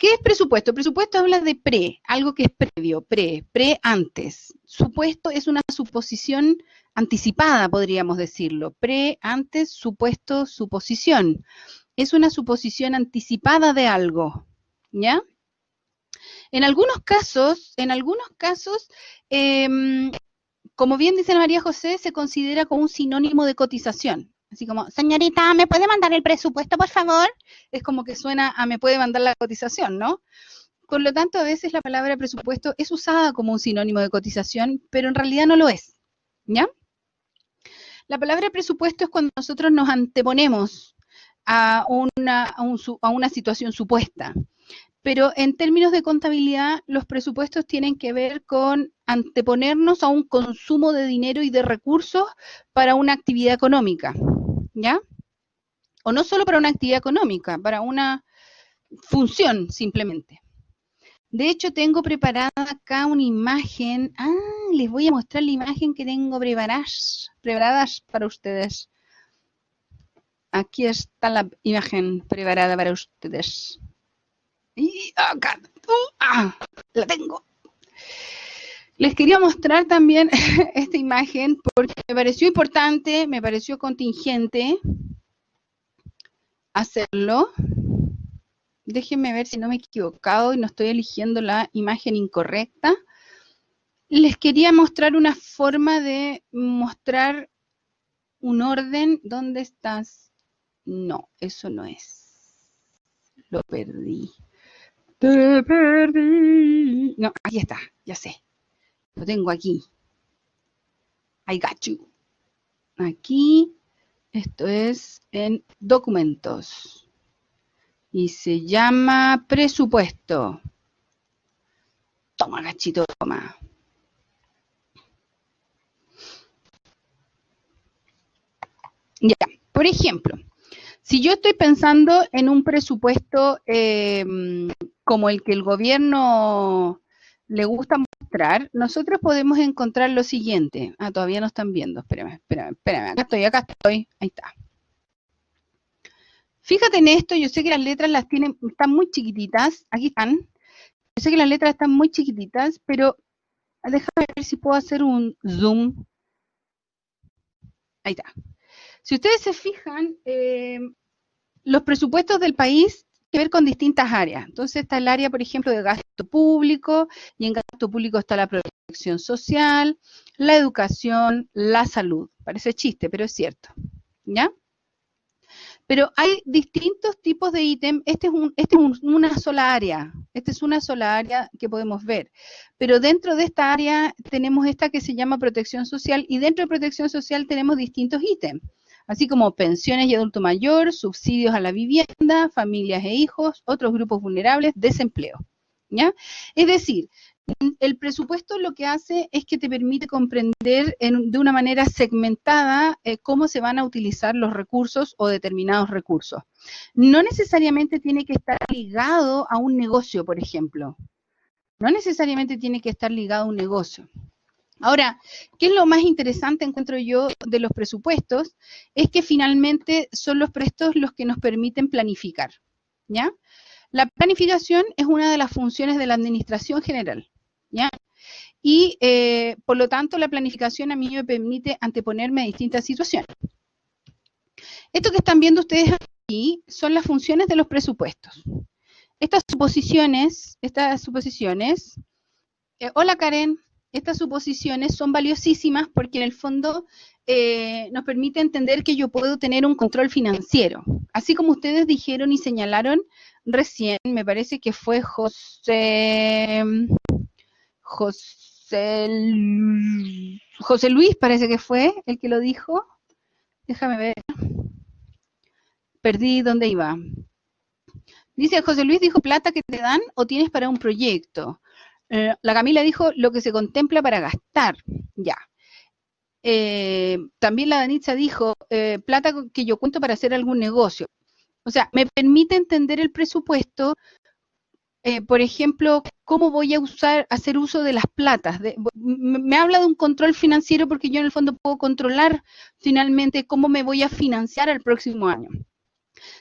¿Qué es presupuesto? Presupuesto habla de pre, algo que es previo, pre antes. Supuesto es una suposición anticipada, podríamos decirlo. Pre, antes, supuesto, suposición. Es una suposición anticipada de algo, ¿ya? En algunos casos, como bien dice María José, se considera como un sinónimo de cotización. Así como, señorita, ¿me puede mandar el presupuesto, por favor? Es como que suena a me puede mandar la cotización, ¿no? Por lo tanto, a veces la palabra presupuesto es usada como un sinónimo de cotización, pero en realidad no lo es, ¿ya? La palabra presupuesto es cuando nosotros nos anteponemos a una situación supuesta. Pero en términos de contabilidad, los presupuestos tienen que ver con anteponernos a un consumo de dinero y de recursos para una actividad económica, ¿ya? O no solo para una actividad económica, para una función simplemente. De hecho, tengo preparada acá una imagen. Les voy a mostrar la imagen que tengo preparadas para ustedes. Aquí está la imagen preparada para ustedes. Y acá, la tengo. Les quería mostrar también esta imagen porque me pareció importante, me pareció contingente hacerlo. Déjenme ver si no me he equivocado y no estoy eligiendo la imagen incorrecta. Les quería mostrar una forma de mostrar un orden. ¿Dónde estás? No, eso no es. Lo perdí. Te perdí. No, aquí está, ya sé. Lo tengo aquí. I got you. Aquí, esto es en documentos. Y se llama presupuesto. Toma, gachito, toma. Ya, por ejemplo, si yo estoy pensando en un presupuesto como el que el gobierno le gusta mostrar, nosotros podemos encontrar lo siguiente. Todavía no están viendo. Espérame. Acá estoy. Ahí está. Fíjate en esto, yo sé que las letras están muy chiquititas. Aquí están. Yo sé que las letras están muy chiquititas, pero déjame ver si puedo hacer un zoom. Ahí está. Si ustedes se fijan, los presupuestos del país tienen que ver con distintas áreas. Entonces está el área, por ejemplo, de gasto público, y en gasto público está la protección social, la educación, la salud. Parece chiste, pero es cierto. ¿Ya? Pero hay distintos tipos de ítem. Esta es una sola área. Esta es una sola área que podemos ver. Pero dentro de esta área tenemos esta que se llama protección social, y dentro de protección social tenemos distintos ítems, así como pensiones y adulto mayor, subsidios a la vivienda, familias e hijos, otros grupos vulnerables, desempleo. ¿Ya? Es decir, el presupuesto lo que hace es que te permite comprender de una manera segmentada cómo se van a utilizar los recursos o determinados recursos. No necesariamente tiene que estar ligado a un negocio, por ejemplo. No necesariamente tiene que estar ligado a un negocio. Ahora, ¿qué es lo más interesante, encuentro yo, de los presupuestos? Es que finalmente son los prestos los que nos permiten planificar, ¿ya? La planificación es una de las funciones de la administración general, ¿ya? Y, por lo tanto, la planificación a mí me permite anteponerme a distintas situaciones. Esto que están viendo ustedes aquí son las funciones de los presupuestos. Estas suposiciones, hola Karen, estas suposiciones son valiosísimas porque en el fondo nos permite entender que yo puedo tener un control financiero. Así como ustedes dijeron y señalaron recién, me parece que fue José Luis, parece que fue el que lo dijo. Déjame ver. Perdí dónde iba. Dice, José Luis dijo, plata que te dan o tienes para un proyecto. La Camila dijo, lo que se contempla para gastar. Ya. También la Danitza dijo, plata que yo cuento para hacer algún negocio. O sea, me permite entender el presupuesto, por ejemplo, cómo voy a hacer uso de las platas. Me habla de un control financiero porque yo en el fondo puedo controlar finalmente cómo me voy a financiar el próximo año.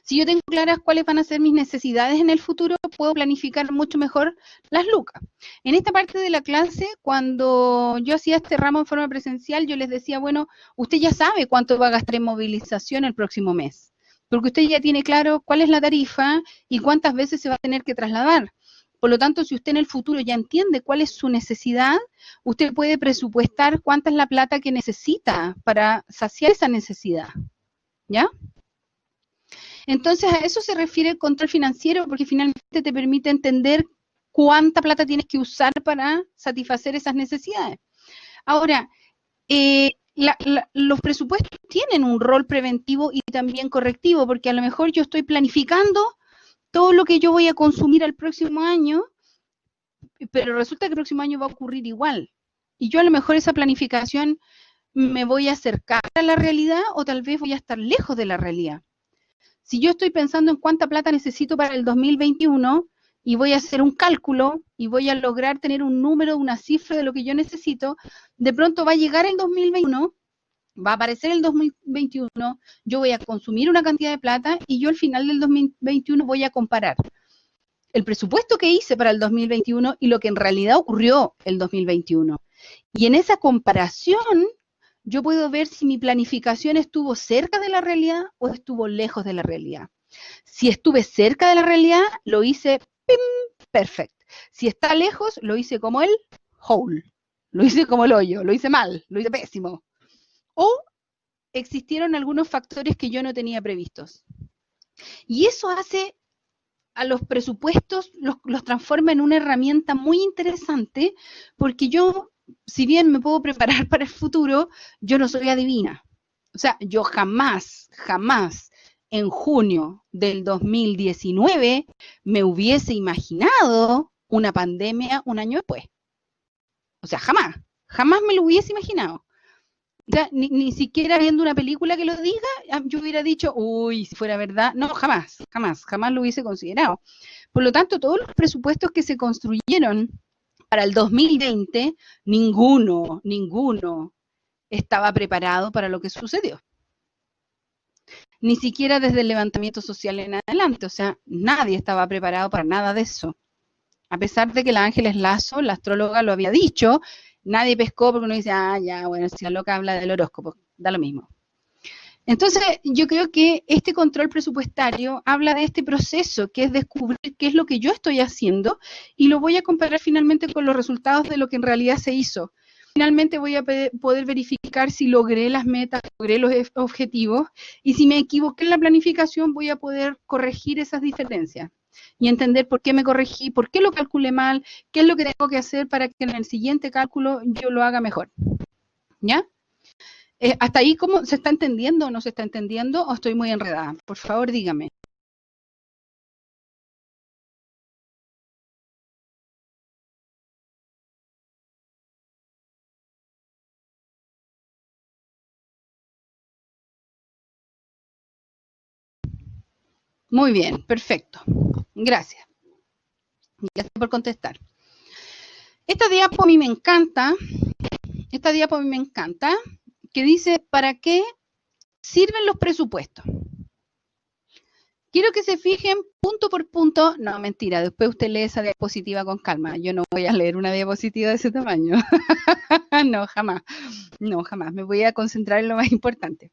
Si yo tengo claras cuáles van a ser mis necesidades en el futuro, puedo planificar mucho mejor las lucas. En esta parte de la clase, cuando yo hacía este ramo en forma presencial, yo les decía, bueno, usted ya sabe cuánto va a gastar en movilización el próximo mes, porque usted ya tiene claro cuál es la tarifa y cuántas veces se va a tener que trasladar. Por lo tanto, si usted en el futuro ya entiende cuál es su necesidad, usted puede presupuestar cuánta es la plata que necesita para saciar esa necesidad. ¿Ya? Entonces, a eso se refiere el control financiero, porque finalmente te permite entender cuánta plata tienes que usar para satisfacer esas necesidades. Ahora, los presupuestos tienen un rol preventivo y también correctivo, porque a lo mejor yo estoy planificando todo lo que yo voy a consumir el próximo año, pero resulta que el próximo año va a ocurrir igual. Y yo a lo mejor esa planificación me voy a acercar a la realidad o tal vez voy a estar lejos de la realidad. Si yo estoy pensando en cuánta plata necesito para el 2021 y voy a hacer un cálculo y voy a lograr tener un número, una cifra de lo que yo necesito, de pronto va a llegar el 2021, va a aparecer el 2021, yo voy a consumir una cantidad de plata y yo al final del 2021 voy a comparar el presupuesto que hice para el 2021 y lo que en realidad ocurrió el 2021. Y en esa comparación yo puedo ver si mi planificación estuvo cerca de la realidad o estuvo lejos de la realidad. Si estuve cerca de la realidad, lo hice perfecto. Si está lejos, lo hice como el hole, lo hice como el hoyo, lo hice mal, lo hice pésimo. O existieron algunos factores que yo no tenía previstos. Y eso hace a los presupuestos, los transforma en una herramienta muy interesante, porque yo, si bien me puedo preparar para el futuro, yo no soy adivina. O sea, yo jamás en junio del 2019 me hubiese imaginado una pandemia un año después. O sea, jamás me lo hubiese imaginado. O sea, ni siquiera viendo una película que lo diga, yo hubiera dicho, uy, si fuera verdad. No, jamás lo hubiese considerado. Por lo tanto, todos los presupuestos que se construyeron para el 2020, ninguno estaba preparado para lo que sucedió. Ni siquiera desde el levantamiento social en adelante, o sea, nadie estaba preparado para nada de eso. A pesar de que la Ángeles Lazo, la astróloga, lo había dicho, nadie pescó porque uno dice, ya, bueno, si la loca habla del horóscopo, da lo mismo. Entonces, yo creo que este control presupuestario habla de este proceso, que es descubrir qué es lo que yo estoy haciendo y lo voy a comparar finalmente con los resultados de lo que en realidad se hizo. Finalmente voy a poder verificar si logré las metas, logré los objetivos y si me equivoqué en la planificación voy a poder corregir esas diferencias y entender por qué me corregí, por qué lo calculé mal, qué es lo que tengo que hacer para que en el siguiente cálculo yo lo haga mejor. ¿Ya? ¿Hasta ahí cómo se está entendiendo o no se está entendiendo o estoy muy enredada? Por favor, dígame. Muy bien, perfecto. Gracias. Gracias por contestar. Esta diapo a mí me encanta. Que dice, ¿para qué sirven los presupuestos? Quiero que se fijen punto por punto. No, mentira, después usted lee esa diapositiva con calma. Yo no voy a leer una diapositiva de ese tamaño. No, jamás. No, jamás. Me voy a concentrar en lo más importante.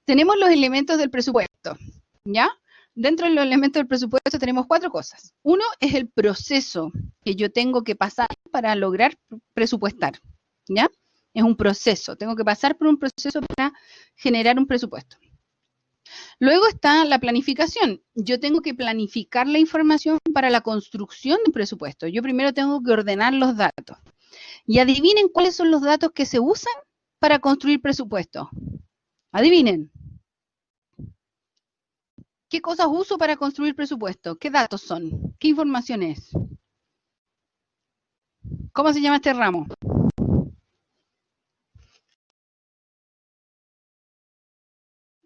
Tenemos los elementos del presupuesto, ¿ya? Dentro de los elementos del presupuesto tenemos 4 cosas. Uno es el proceso que yo tengo que pasar para lograr presupuestar, ¿ya? Es un proceso, tengo que pasar por un proceso para generar un presupuesto. Luego está la planificación. Yo tengo que planificar la información para la construcción de un presupuesto. Yo primero tengo que ordenar los datos. Y adivinen cuáles son los datos que se usan para construir presupuesto. Adivinen. ¿Qué cosas uso para construir presupuesto? ¿Qué datos son? ¿Qué información es? ¿Cómo se llama este ramo?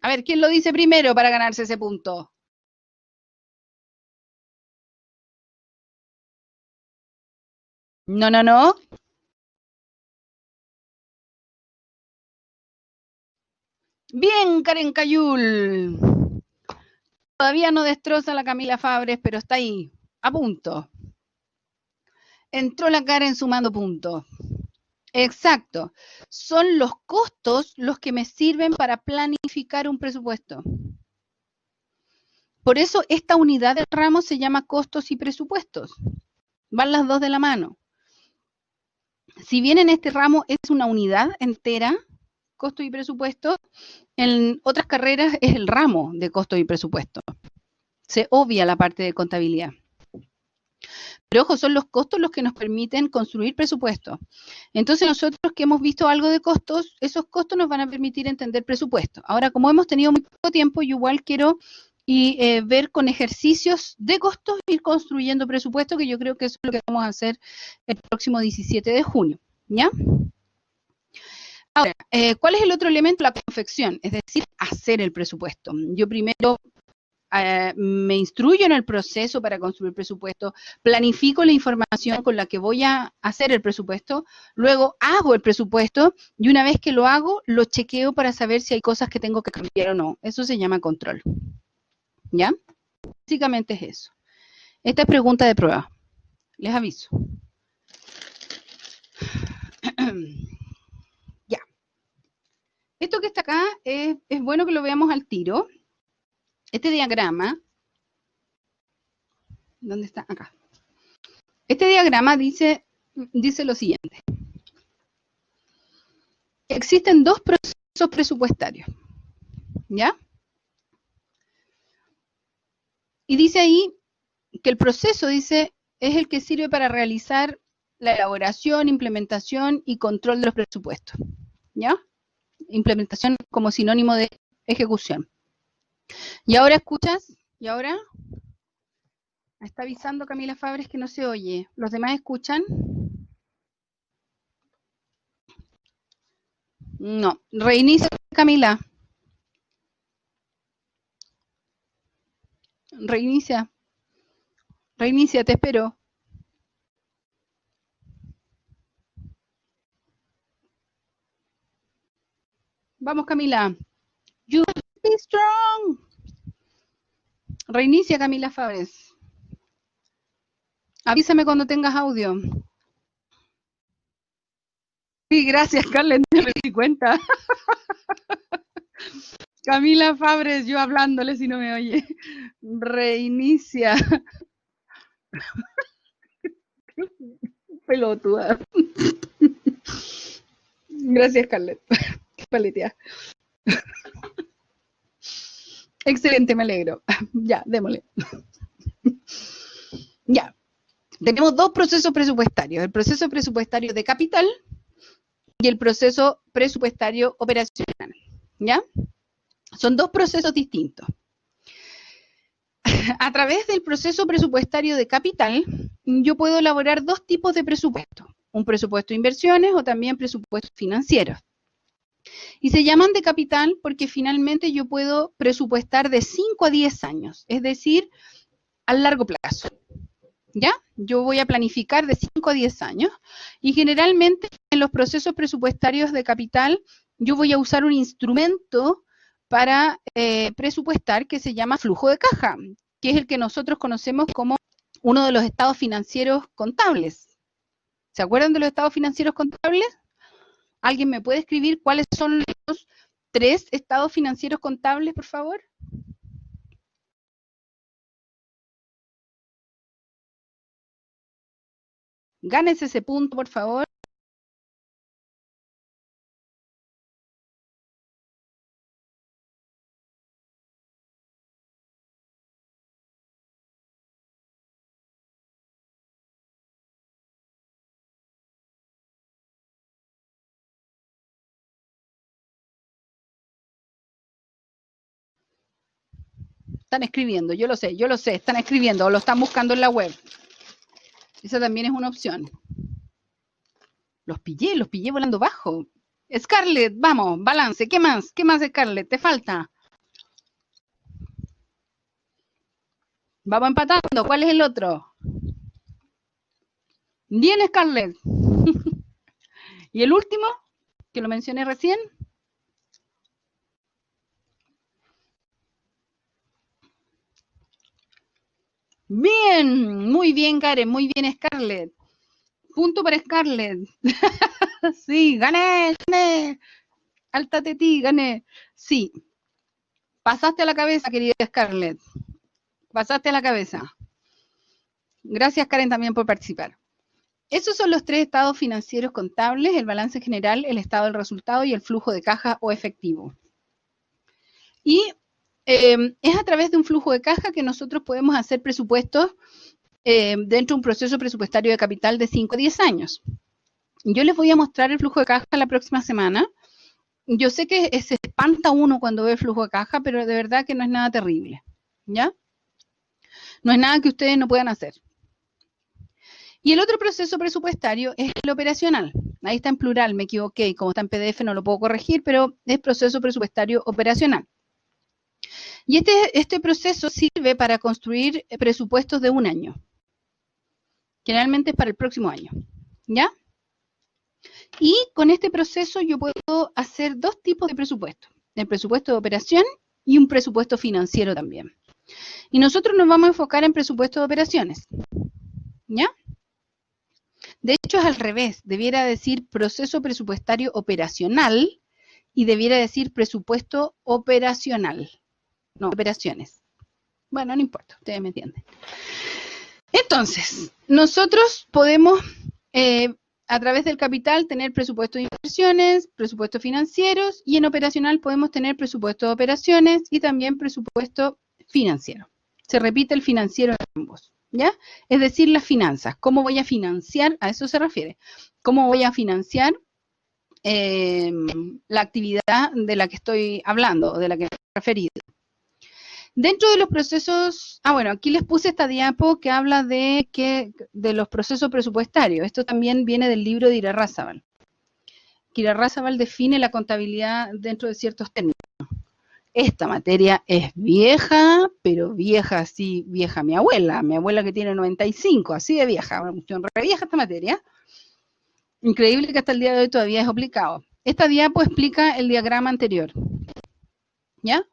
A ver, ¿quién lo dice primero para ganarse ese punto? No. Bien, Karen Cayul. Todavía no destroza la Camila Fabres, pero está ahí, a punto. Entró la Karen sumando puntos. Exacto. Son los costos los que me sirven para planificar un presupuesto. Por eso esta unidad del ramo se llama costos y presupuestos. Van las dos de la mano. Si bien en este ramo es una unidad entera, costo y presupuesto, en otras carreras es el ramo de costo y presupuesto. Se obvia la parte de contabilidad. Pero ojo, son los costos los que nos permiten construir presupuestos. Entonces nosotros que hemos visto algo de costos, esos costos nos van a permitir entender presupuestos. Ahora, como hemos tenido muy poco tiempo, yo igual quiero ver con ejercicios de costos, ir construyendo presupuestos, que yo creo que eso es lo que vamos a hacer el próximo 17 de junio. ¿Ya? Ahora, ¿cuál es el otro elemento? La confección, es decir, hacer el presupuesto. Yo primero me instruyo en el proceso para construir presupuesto, planifico la información con la que voy a hacer el presupuesto, luego hago el presupuesto y una vez que lo hago, lo chequeo para saber si hay cosas que tengo que cambiar o no. Eso se llama control. ¿Ya? Básicamente es eso. Esta es pregunta de prueba. Les aviso. Ya. Esto que está acá es bueno que lo veamos al tiro. Este diagrama, ¿dónde está? Acá. Este diagrama dice lo siguiente. Existen dos procesos presupuestarios, ¿ya? Y dice ahí que el proceso, dice, es el que sirve para realizar la elaboración, implementación y control de los presupuestos, ¿ya? Implementación como sinónimo de ejecución. Y ahora escuchas, y ahora está avisando Camila Fabres que no se oye. ¿Los demás escuchan? No. Reinicia, Camila. Reinicia. Reinicia, te espero. Vamos, Camila. You be strong. Reinicia, Camila Fabres. Avísame cuando tengas audio. Sí, gracias, Carlen, me di cuenta. Camila Fabres, yo hablándole si no me oye. Reinicia. Pelotuda. Gracias, Carlet. Paletea. Excelente, me alegro. Ya, démosle. Ya. Tenemos dos procesos presupuestarios. El proceso presupuestario de capital y el proceso presupuestario operacional. ¿Ya? Son dos procesos distintos. A través del proceso presupuestario de capital, yo puedo elaborar dos tipos de presupuestos. Un presupuesto de inversiones o también presupuestos financieros. Y se llaman de capital porque finalmente yo puedo presupuestar de 5 a 10 años, es decir, a largo plazo. ¿Ya? Yo voy a planificar de 5 a 10 años y generalmente en los procesos presupuestarios de capital yo voy a usar un instrumento para presupuestar que se llama flujo de caja, que es el que nosotros conocemos como uno de los estados financieros contables. ¿Se acuerdan de los estados financieros contables? ¿Alguien me puede escribir cuáles son los 3 estados financieros contables, por favor? Gánese ese punto, por favor. Están escribiendo, yo lo sé, están escribiendo o lo están buscando en la web. Esa también es una opción. Los pillé volando bajo. Scarlett, vamos, balance. ¿Qué más? ¿Qué más, Scarlett? ¿Te falta? Vamos empatando. ¿Cuál es el otro? Bien, Scarlett. ¿Y el último? Que lo mencioné recién. Bien, muy bien, Karen, muy bien, Scarlett. Punto para Scarlett. Sí, gané, gané. Áltate ti, gané. Sí, pasaste a la cabeza, querida Scarlett. Pasaste a la cabeza. Gracias, Karen, también por participar. Esos son los tres estados financieros contables: el balance general, el estado del resultado y el flujo de caja o efectivo. Y es a través de un flujo de caja que nosotros podemos hacer presupuestos dentro de un proceso presupuestario de capital de 5 a 10 años. Yo les voy a mostrar el flujo de caja la próxima semana. Yo sé que se espanta uno cuando ve el flujo de caja, pero de verdad que no es nada terrible, ¿ya? No es nada que ustedes no puedan hacer. Y el otro proceso presupuestario es el operacional. Ahí está en plural, me equivoqué, como está en PDF no lo puedo corregir, pero es proceso presupuestario operacional. Y este proceso sirve para construir presupuestos de un año. Generalmente es para el próximo año, ¿ya? Y con este proceso yo puedo hacer dos tipos de presupuestos: el presupuesto de operación y un presupuesto financiero también. Y nosotros nos vamos a enfocar en presupuesto de operaciones, ¿ya? De hecho es al revés, debiera decir proceso presupuestario operacional y debiera decir presupuesto operacional, no operaciones. Bueno, no importa, ustedes me entienden. Entonces, nosotros podemos a través del capital tener presupuesto de inversiones, presupuestos financieros, y en operacional podemos tener presupuesto de operaciones y también presupuesto financiero. Se repite el financiero en ambos, ¿ya? Es decir, las finanzas. ¿Cómo voy a financiar? A eso se refiere. ¿Cómo voy a financiar la actividad de la que estoy hablando, de la que me he referido? Dentro de los procesos, bueno, aquí les puse esta diapo que habla de los procesos presupuestarios. Esto también viene del libro de Irarrázaval. Irarrázaval define la contabilidad dentro de ciertos términos. Esta materia es vieja, pero vieja, así vieja mi abuela que tiene 95, así de vieja, una cuestión re vieja esta materia. Increíble que hasta el día de hoy todavía es aplicado. Esta diapo explica el diagrama anterior, ¿ya?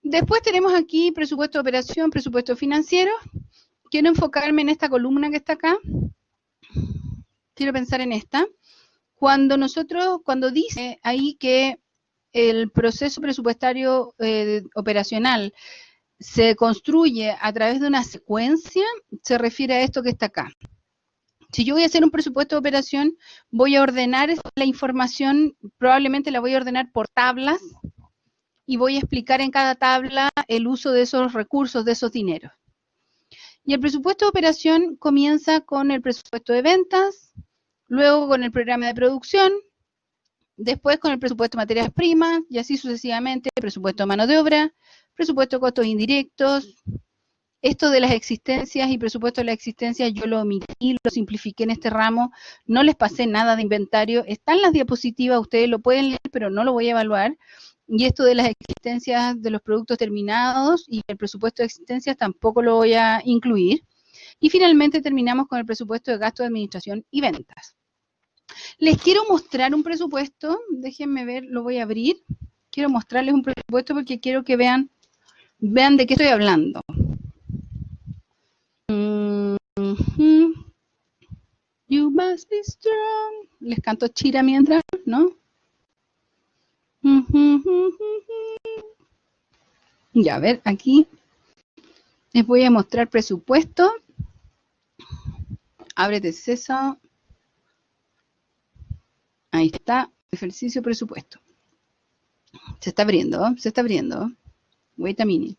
Después tenemos aquí presupuesto de operación, presupuesto financiero. Quiero enfocarme en esta columna que está acá. Quiero pensar en esta. Cuando dice ahí que el proceso presupuestario operacional se construye a través de una secuencia, se refiere a esto que está acá. Si yo voy a hacer un presupuesto de operación, voy a ordenar la información, probablemente la voy a ordenar por tablas, y voy a explicar en cada tabla el uso de esos recursos, de esos dineros. Y el presupuesto de operación comienza con el presupuesto de ventas, luego con el programa de producción, después con el presupuesto de materias primas, y así sucesivamente, presupuesto de mano de obra, presupuesto de costos indirectos. Esto de las existencias y presupuesto de las existencias yo lo omití, lo simplifiqué en este ramo, no les pasé nada de inventario, están las diapositivas, ustedes lo pueden leer, pero no lo voy a evaluar. Y esto de las existencias de los productos terminados y el presupuesto de existencias tampoco lo voy a incluir. Y finalmente terminamos con el presupuesto de gasto de administración y ventas. Les quiero mostrar un presupuesto, déjenme ver, lo voy a abrir. Quiero mostrarles un presupuesto porque quiero que vean de qué estoy hablando. You must be strong. Les canto Chira mientras, ¿no? Ya, a ver, aquí les voy a mostrar presupuesto. Ábrete eso. Ahí está, ejercicio presupuesto. Se está abriendo, se está abriendo. Wait a minute.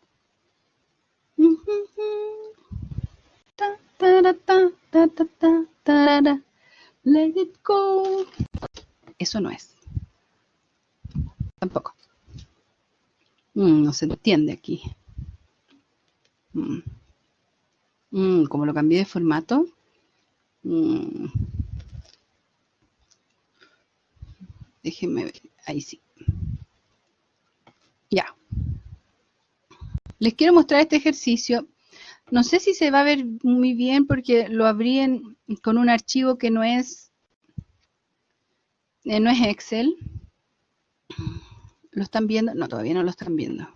Let it go. Eso no es. Tampoco. No se entiende aquí. Como lo cambié de formato. Déjenme ver. Ahí sí. Ya. Les quiero mostrar este ejercicio. No sé si se va a ver muy bien porque lo abrí con un archivo que no es Excel. ¿Lo están viendo? No, todavía no lo están viendo.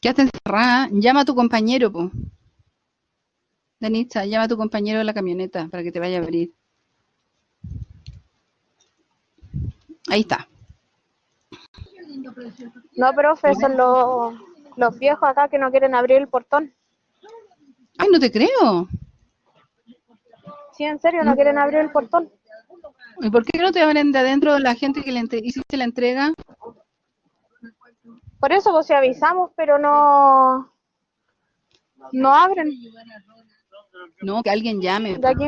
Quédate encerrada, llama a tu compañero, po. Danitza, llama a tu compañero de la camioneta para que te vaya a abrir. Ahí está. No, profe, son los viejos acá que no quieren abrir el portón. Ay, no te creo. Sí, en serio, no quieren abrir el portón. ¿Y por qué no te abren de adentro la gente que le hiciste la entrega? Por eso, pues, si avisamos, pero no abren. No, que alguien llame. De aquí.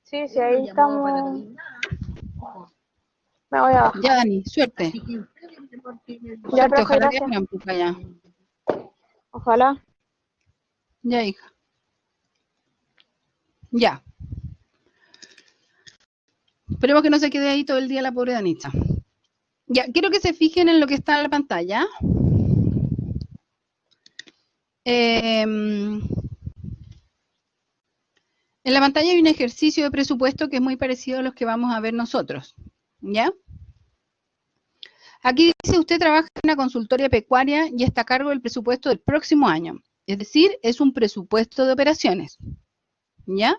Sí, sí, ahí estamos. Me voy a bajar. Ya, Dani, suerte. Ya, Suerte, profe, ojalá que gracias. abran por allá. Ojalá. Ya, hija. Ya. Esperemos que no se quede ahí todo el día la pobre Danitza. Ya, quiero que se fijen en lo que está en la pantalla. En la pantalla hay un ejercicio de presupuesto que es muy parecido a los que vamos a ver nosotros. ¿Ya? Aquí dice, usted trabaja en una consultoría pecuaria y está a cargo del presupuesto del próximo año. Es decir, es un presupuesto de operaciones. ¿Ya?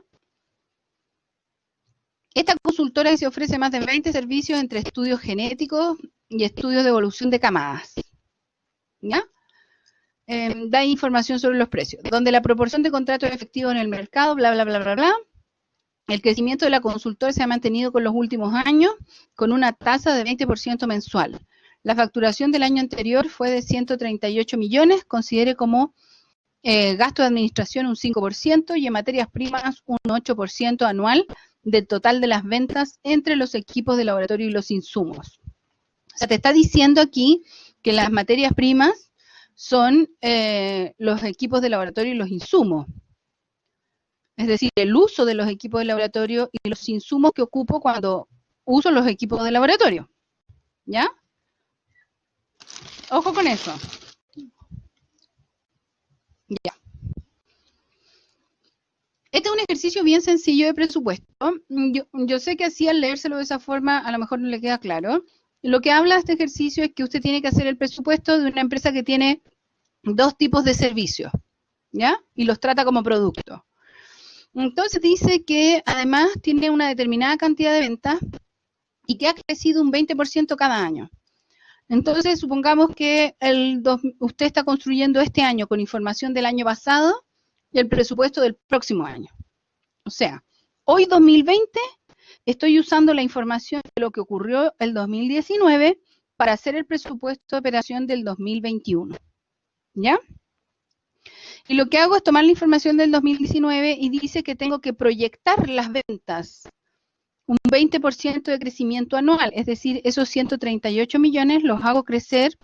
Esta consultora se ofrece más de 20 servicios entre estudios genéticos y estudios de evolución de camadas. ¿Ya? Da información sobre los precios, donde la proporción de contratos efectivos en el mercado, bla, bla, bla, bla, bla. El crecimiento de la consultora se ha mantenido con los últimos años con una tasa de 20% mensual. La facturación del año anterior fue de 138 millones, considere como gasto de administración un 5% y en materias primas un 8% anual del total de las ventas entre los equipos de laboratorio y los insumos. O sea, te está diciendo aquí que las materias primas son los equipos de laboratorio y los insumos. Es decir, el uso de los equipos de laboratorio y los insumos que ocupo cuando uso los equipos de laboratorio. ¿Ya? Ojo con eso. Ya. Este es un ejercicio bien sencillo de presupuesto. Yo sé que así al leérselo de esa forma a lo mejor no le queda claro. Lo que habla este ejercicio es que usted tiene que hacer el presupuesto de una empresa que tiene dos tipos de servicios, ¿ya? Y los trata como producto. Entonces dice que además tiene una determinada cantidad de ventas y que ha crecido un 20% cada año. Entonces supongamos que usted está construyendo este año con información del año pasado y el presupuesto del próximo año. O sea, hoy 2020 estoy usando la información de lo que ocurrió el 2019 para hacer el presupuesto de operación del 2021. ¿Ya? Y lo que hago es tomar la información del 2019 y dice que tengo que proyectar las ventas, un 20% de crecimiento anual, es decir, esos 138 millones los hago crecer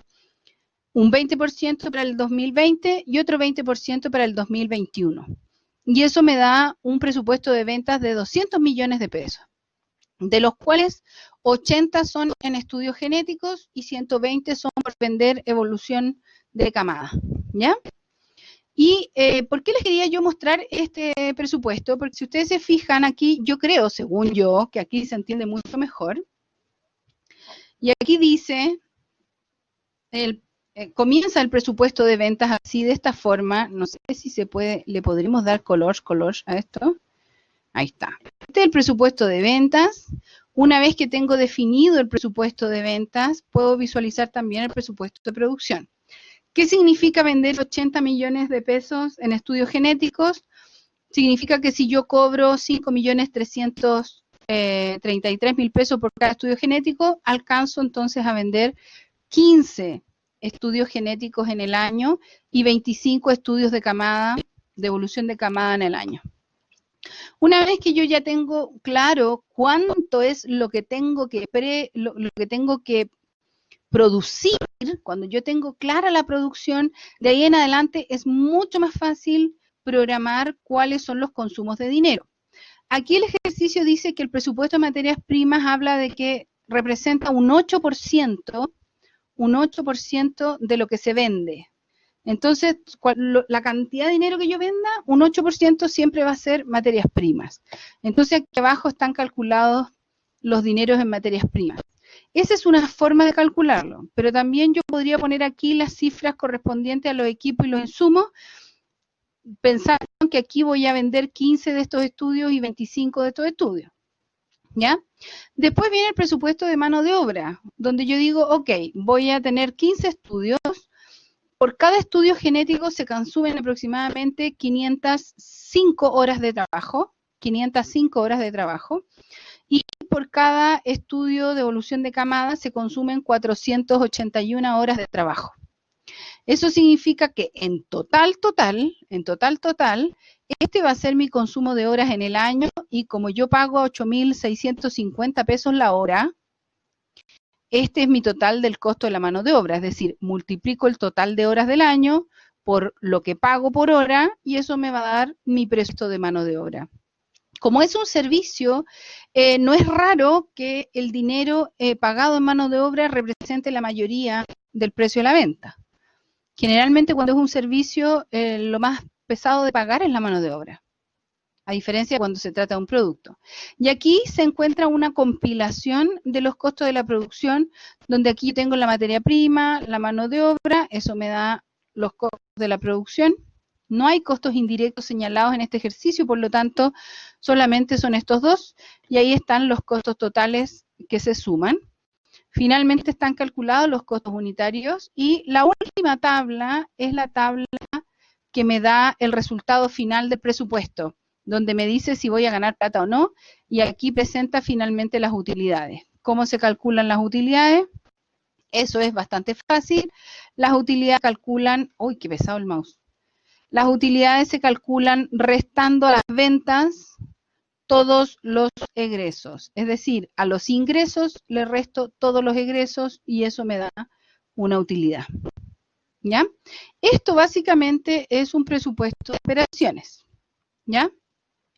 un 20% para el 2020 y otro 20% para el 2021. Y eso me da un presupuesto de ventas de 200 millones de pesos, de los cuales 80 son en estudios genéticos y 120 son por vender evolución de camada. ¿Ya? ¿Y por qué les quería yo mostrar este presupuesto? Porque si ustedes se fijan aquí, yo creo, según yo, que aquí se entiende mucho mejor. Y aquí dice, comienza el presupuesto de ventas así, de esta forma. No sé si se puede, le podremos dar color a esto. Ahí está. Este es el presupuesto de ventas. Una vez que tengo definido el presupuesto de ventas, puedo visualizar también el presupuesto de producción. ¿Qué significa vender 80 millones de pesos en estudios genéticos? Significa que si yo cobro 5.333.000 pesos por cada estudio genético, alcanzo entonces a vender 15 estudios genéticos en el año y 25 estudios de camada, de evolución de camada en el año. Una vez que yo ya tengo claro cuánto es lo que tengo que producir, cuando yo tengo clara la producción, de ahí en adelante es mucho más fácil programar cuáles son los consumos de dinero. Aquí el ejercicio dice que el presupuesto de materias primas habla de que representa un 8% de lo que se vende. Entonces, la cantidad de dinero que yo venda, un 8% siempre va a ser materias primas. Entonces, aquí abajo están calculados los dineros en materias primas. Esa es una forma de calcularlo, pero también yo podría poner aquí las cifras correspondientes a los equipos y los insumos, pensando que aquí voy a vender 15 de estos estudios y 25 de estos estudios, ¿ya? Después viene el presupuesto de mano de obra, donde yo digo, ok, voy a tener 15 estudios, por cada estudio genético se consumen aproximadamente 505 horas de trabajo, 505 horas de trabajo, y por cada estudio de evolución de camada se consumen 481 horas de trabajo. Eso significa que en total, este va a ser mi consumo de horas en el año, y como yo pago 8.650 pesos la hora, este es mi total del costo de la mano de obra, es decir, multiplico el total de horas del año por lo que pago por hora y eso me va a dar mi precio de mano de obra. Como es un servicio, no es raro que el dinero pagado en mano de obra represente la mayoría del precio de la venta. Generalmente cuando es un servicio, lo más pesado de pagar es la mano de obra, a diferencia de cuando se trata de un producto. Y aquí se encuentra una compilación de los costos de la producción, donde aquí tengo la materia prima, la mano de obra, eso me da los costos de la producción. No hay costos indirectos señalados en este ejercicio, por lo tanto, solamente son estos dos, y ahí están los costos totales que se suman. Finalmente están calculados los costos unitarios, y la última tabla es la tabla que me da el resultado final del presupuesto, donde me dice si voy a ganar plata o no, y aquí presenta finalmente las utilidades. ¿Cómo se calculan las utilidades? Eso es bastante fácil. Las utilidades calculan, uy, qué pesado el mouse. Las utilidades se calculan restando a las ventas todos los egresos. Es decir, a los ingresos le resto todos los egresos y eso me da una utilidad. ¿Ya? Esto básicamente es un presupuesto de operaciones. ¿Ya?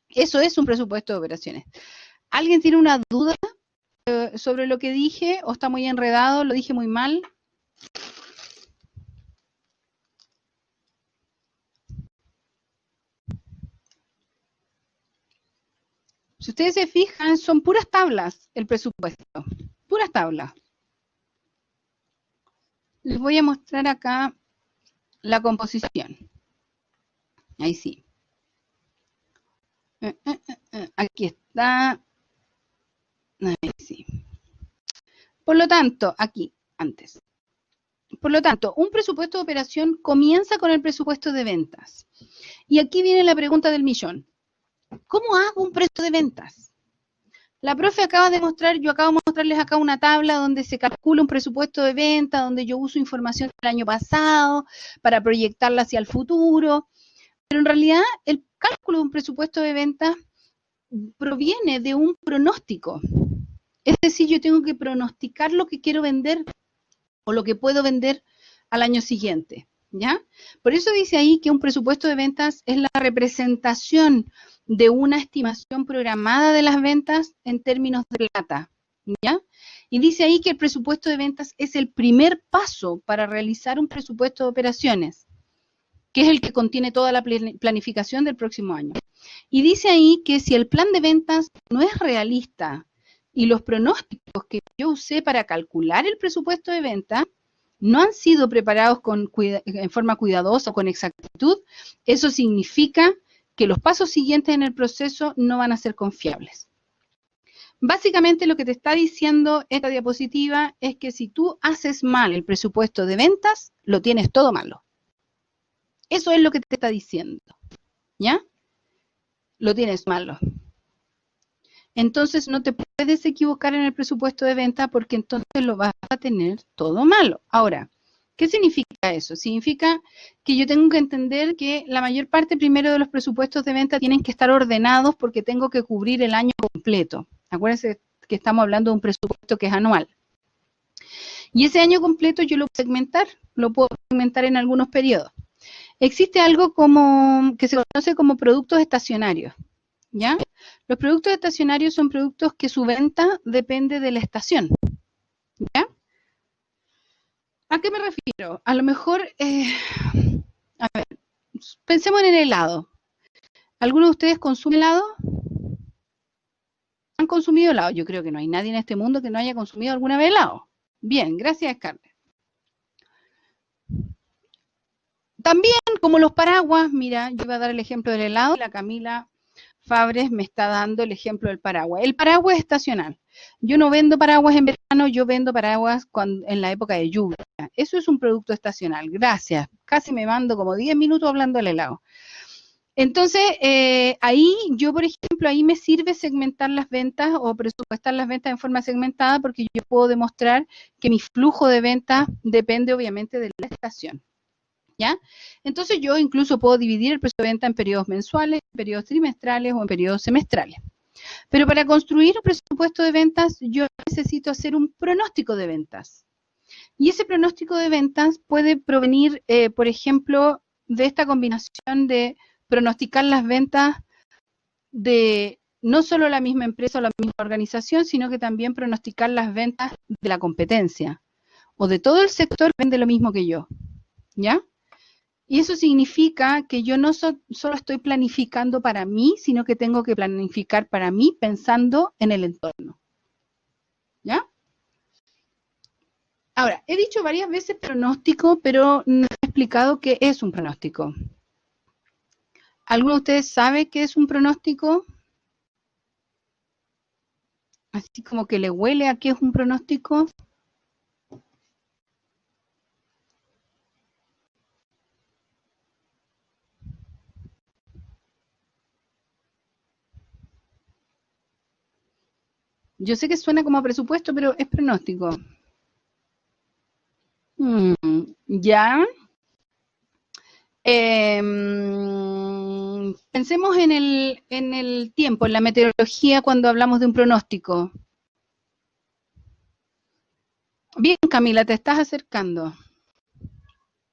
Eso es un presupuesto de operaciones. ¿Alguien tiene una duda sobre lo que dije o está muy enredado? ¿Lo dije muy mal? Si ustedes se fijan, son puras tablas el presupuesto. Puras tablas. Les voy a mostrar acá la composición. Ahí sí. Aquí está. Ahí sí. Por lo tanto, aquí, antes. Por lo tanto, un presupuesto de operación comienza con el presupuesto de ventas. Y aquí viene la pregunta del millón. ¿Cómo hago un presupuesto de ventas? La profe acaba de mostrar, yo acabo de mostrarles acá una tabla donde se calcula un presupuesto de venta, donde yo uso información del año pasado para proyectarla hacia el futuro. Pero en realidad el cálculo de un presupuesto de venta proviene de un pronóstico. Es decir, yo tengo que pronosticar lo que quiero vender o lo que puedo vender al año siguiente, ¿ya? Por eso dice ahí que un presupuesto de ventas es la representación de una estimación programada de las ventas en términos de plata, ¿ya? Y dice ahí que el presupuesto de ventas es el primer paso para realizar un presupuesto de operaciones, que es el que contiene toda la planificación del próximo año. Y dice ahí que si el plan de ventas no es realista y los pronósticos que yo usé para calcular el presupuesto de venta no han sido preparados en forma cuidadosa o con exactitud, eso significa que los pasos siguientes en el proceso no van a ser confiables. Básicamente lo que te está diciendo esta diapositiva es que si tú haces mal el presupuesto de ventas, lo tienes todo malo. Eso es lo que te está diciendo, ¿ya? Lo tienes malo. Entonces no te puedes equivocar en el presupuesto de venta porque entonces lo vas a tener todo malo. Ahora, ¿qué significa eso? Significa que yo tengo que entender que la mayor parte primero de los presupuestos de venta tienen que estar ordenados porque tengo que cubrir el año completo. Acuérdense que estamos hablando de un presupuesto que es anual. Y ese año completo yo lo puedo segmentar en algunos periodos. Existe algo que se conoce como productos estacionarios, ¿ya? Los productos estacionarios son productos que su venta depende de la estación, ¿ya? ¿A qué me refiero? A lo mejor, a ver, pensemos en el helado. ¿Alguno de ustedes consume helado? han consumido helado. Yo creo que no hay nadie en este mundo que no haya consumido alguna vez helado. Bien, gracias, Scarlett. También, como los paraguas, mira, yo iba a dar el ejemplo del helado, la Camila Fabres me está dando el ejemplo del paraguas. El paraguas es estacional. Yo no vendo paraguas en verano, yo vendo paraguas en la época de lluvia. Eso es un producto estacional. Gracias. Casi me mando como 10 minutos hablando del helado. Entonces, ahí yo, por ejemplo, ahí me sirve segmentar las ventas o presupuestar las ventas en forma segmentada porque yo puedo demostrar que mi flujo de ventas depende obviamente de la estación. ¿Ya? Entonces yo incluso puedo dividir el precio de venta en periodos mensuales, en periodos trimestrales o en periodos semestrales. Pero para construir un presupuesto de ventas yo necesito hacer un pronóstico de ventas. Y ese pronóstico de ventas puede provenir, por ejemplo, de esta combinación de pronosticar las ventas de no solo la misma empresa o la misma organización, sino que también pronosticar las ventas de la competencia o de todo el sector que vende lo mismo que yo. ¿Ya? Y eso significa que yo no solo estoy planificando para mí, sino que tengo que planificar para mí pensando en el entorno. ¿Ya? Ahora, he dicho varias veces pronóstico, pero no he explicado qué es un pronóstico. ¿Alguno de ustedes sabe qué es un pronóstico? Así como que le huele a qué es un pronóstico. Yo sé que suena como a presupuesto, pero es pronóstico. ¿Ya? Pensemos en el tiempo, en la meteorología cuando hablamos de un pronóstico. Bien, Camila, te estás acercando.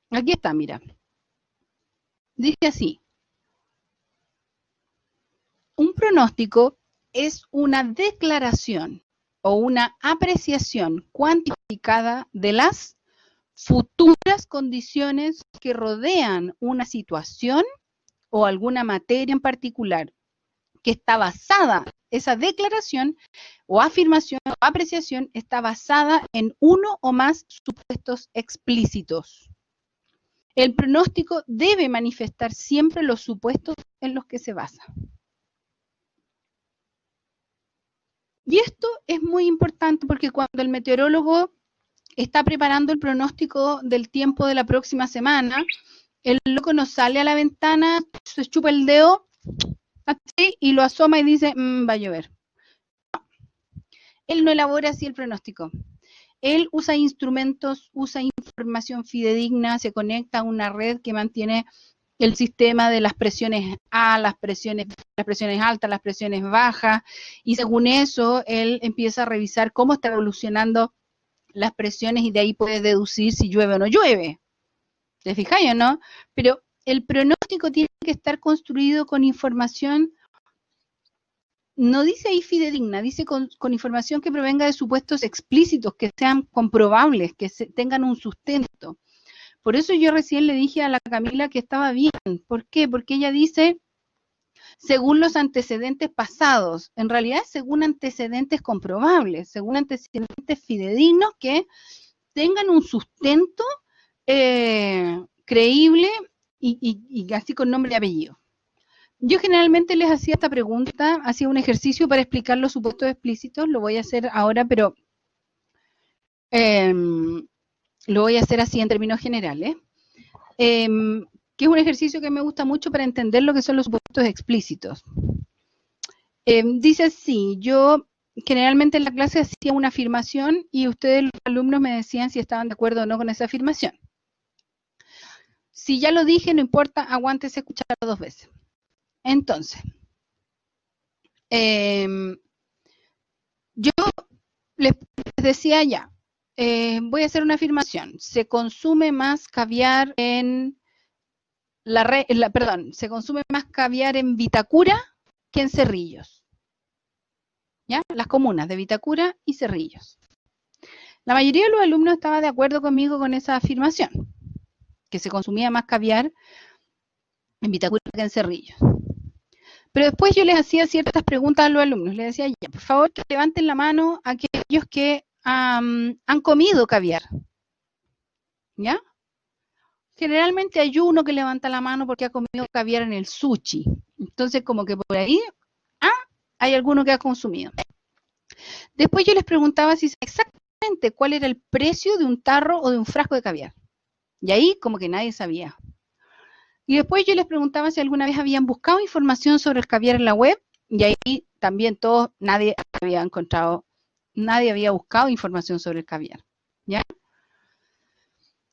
Aquí está, mira. Dice así. Un pronóstico es una declaración o una apreciación cuantificada de las futuras condiciones que rodean una situación o alguna materia en particular, que está basada, esa declaración o afirmación o apreciación está basada en uno o más supuestos explícitos. El pronóstico debe manifestar siempre los supuestos en los que se basa. Y esto es muy importante porque cuando el meteorólogo está preparando el pronóstico del tiempo de la próxima semana, el loco no sale a la ventana, se chupa el dedo así, y lo asoma y dice, va a llover. Él no elabora así el pronóstico. Él usa instrumentos, usa información fidedigna, se conecta a una red que mantiene el sistema de las presiones A, las presiones altas, las presiones bajas, y según eso, él empieza a revisar cómo está evolucionando las presiones y de ahí puede deducir si llueve o no llueve. ¿Te fijáis o no? Pero el pronóstico tiene que estar construido con información, no dice ahí fidedigna, dice con información que provenga de supuestos explícitos, que sean comprobables, que tengan un sustento. Por eso yo recién le dije a la Camila que estaba bien. ¿Por qué? Porque ella dice, según los antecedentes pasados. En realidad es según antecedentes comprobables, según antecedentes fidedignos que tengan un sustento creíble y así con nombre y apellido. Yo generalmente les hacía esta pregunta, hacía un ejercicio para explicar los supuestos explícitos, lo voy a hacer ahora, pero lo voy a hacer así en términos generales, que es un ejercicio que me gusta mucho para entender lo que son los supuestos explícitos. Dice así, yo generalmente en la clase hacía una afirmación y ustedes, los alumnos, me decían si estaban de acuerdo o no con esa afirmación. Si ya lo dije, no importa, aguántese escucharlo 2 veces. Entonces, yo les decía ya, voy a hacer una afirmación. Se consume más caviar en se consume más caviar en Vitacura que en Cerrillos. ¿Ya? Las comunas de Vitacura y Cerrillos. La mayoría de los alumnos estaba de acuerdo conmigo con esa afirmación, que se consumía más caviar en Vitacura que en Cerrillos. Pero después yo les hacía ciertas preguntas a los alumnos. Les decía, ya, por favor, que levanten la mano aquellos que han comido caviar. ¿Ya? Generalmente hay uno que levanta la mano porque ha comido caviar en el sushi. Entonces, como que por ahí, hay alguno que ha consumido. Después yo les preguntaba si exactamente cuál era el precio de un tarro o de un frasco de caviar. Y ahí como que nadie sabía. Y después yo les preguntaba si alguna vez habían buscado información sobre el caviar en la web. Y ahí también nadie había buscado información sobre el caviar. ¿Ya?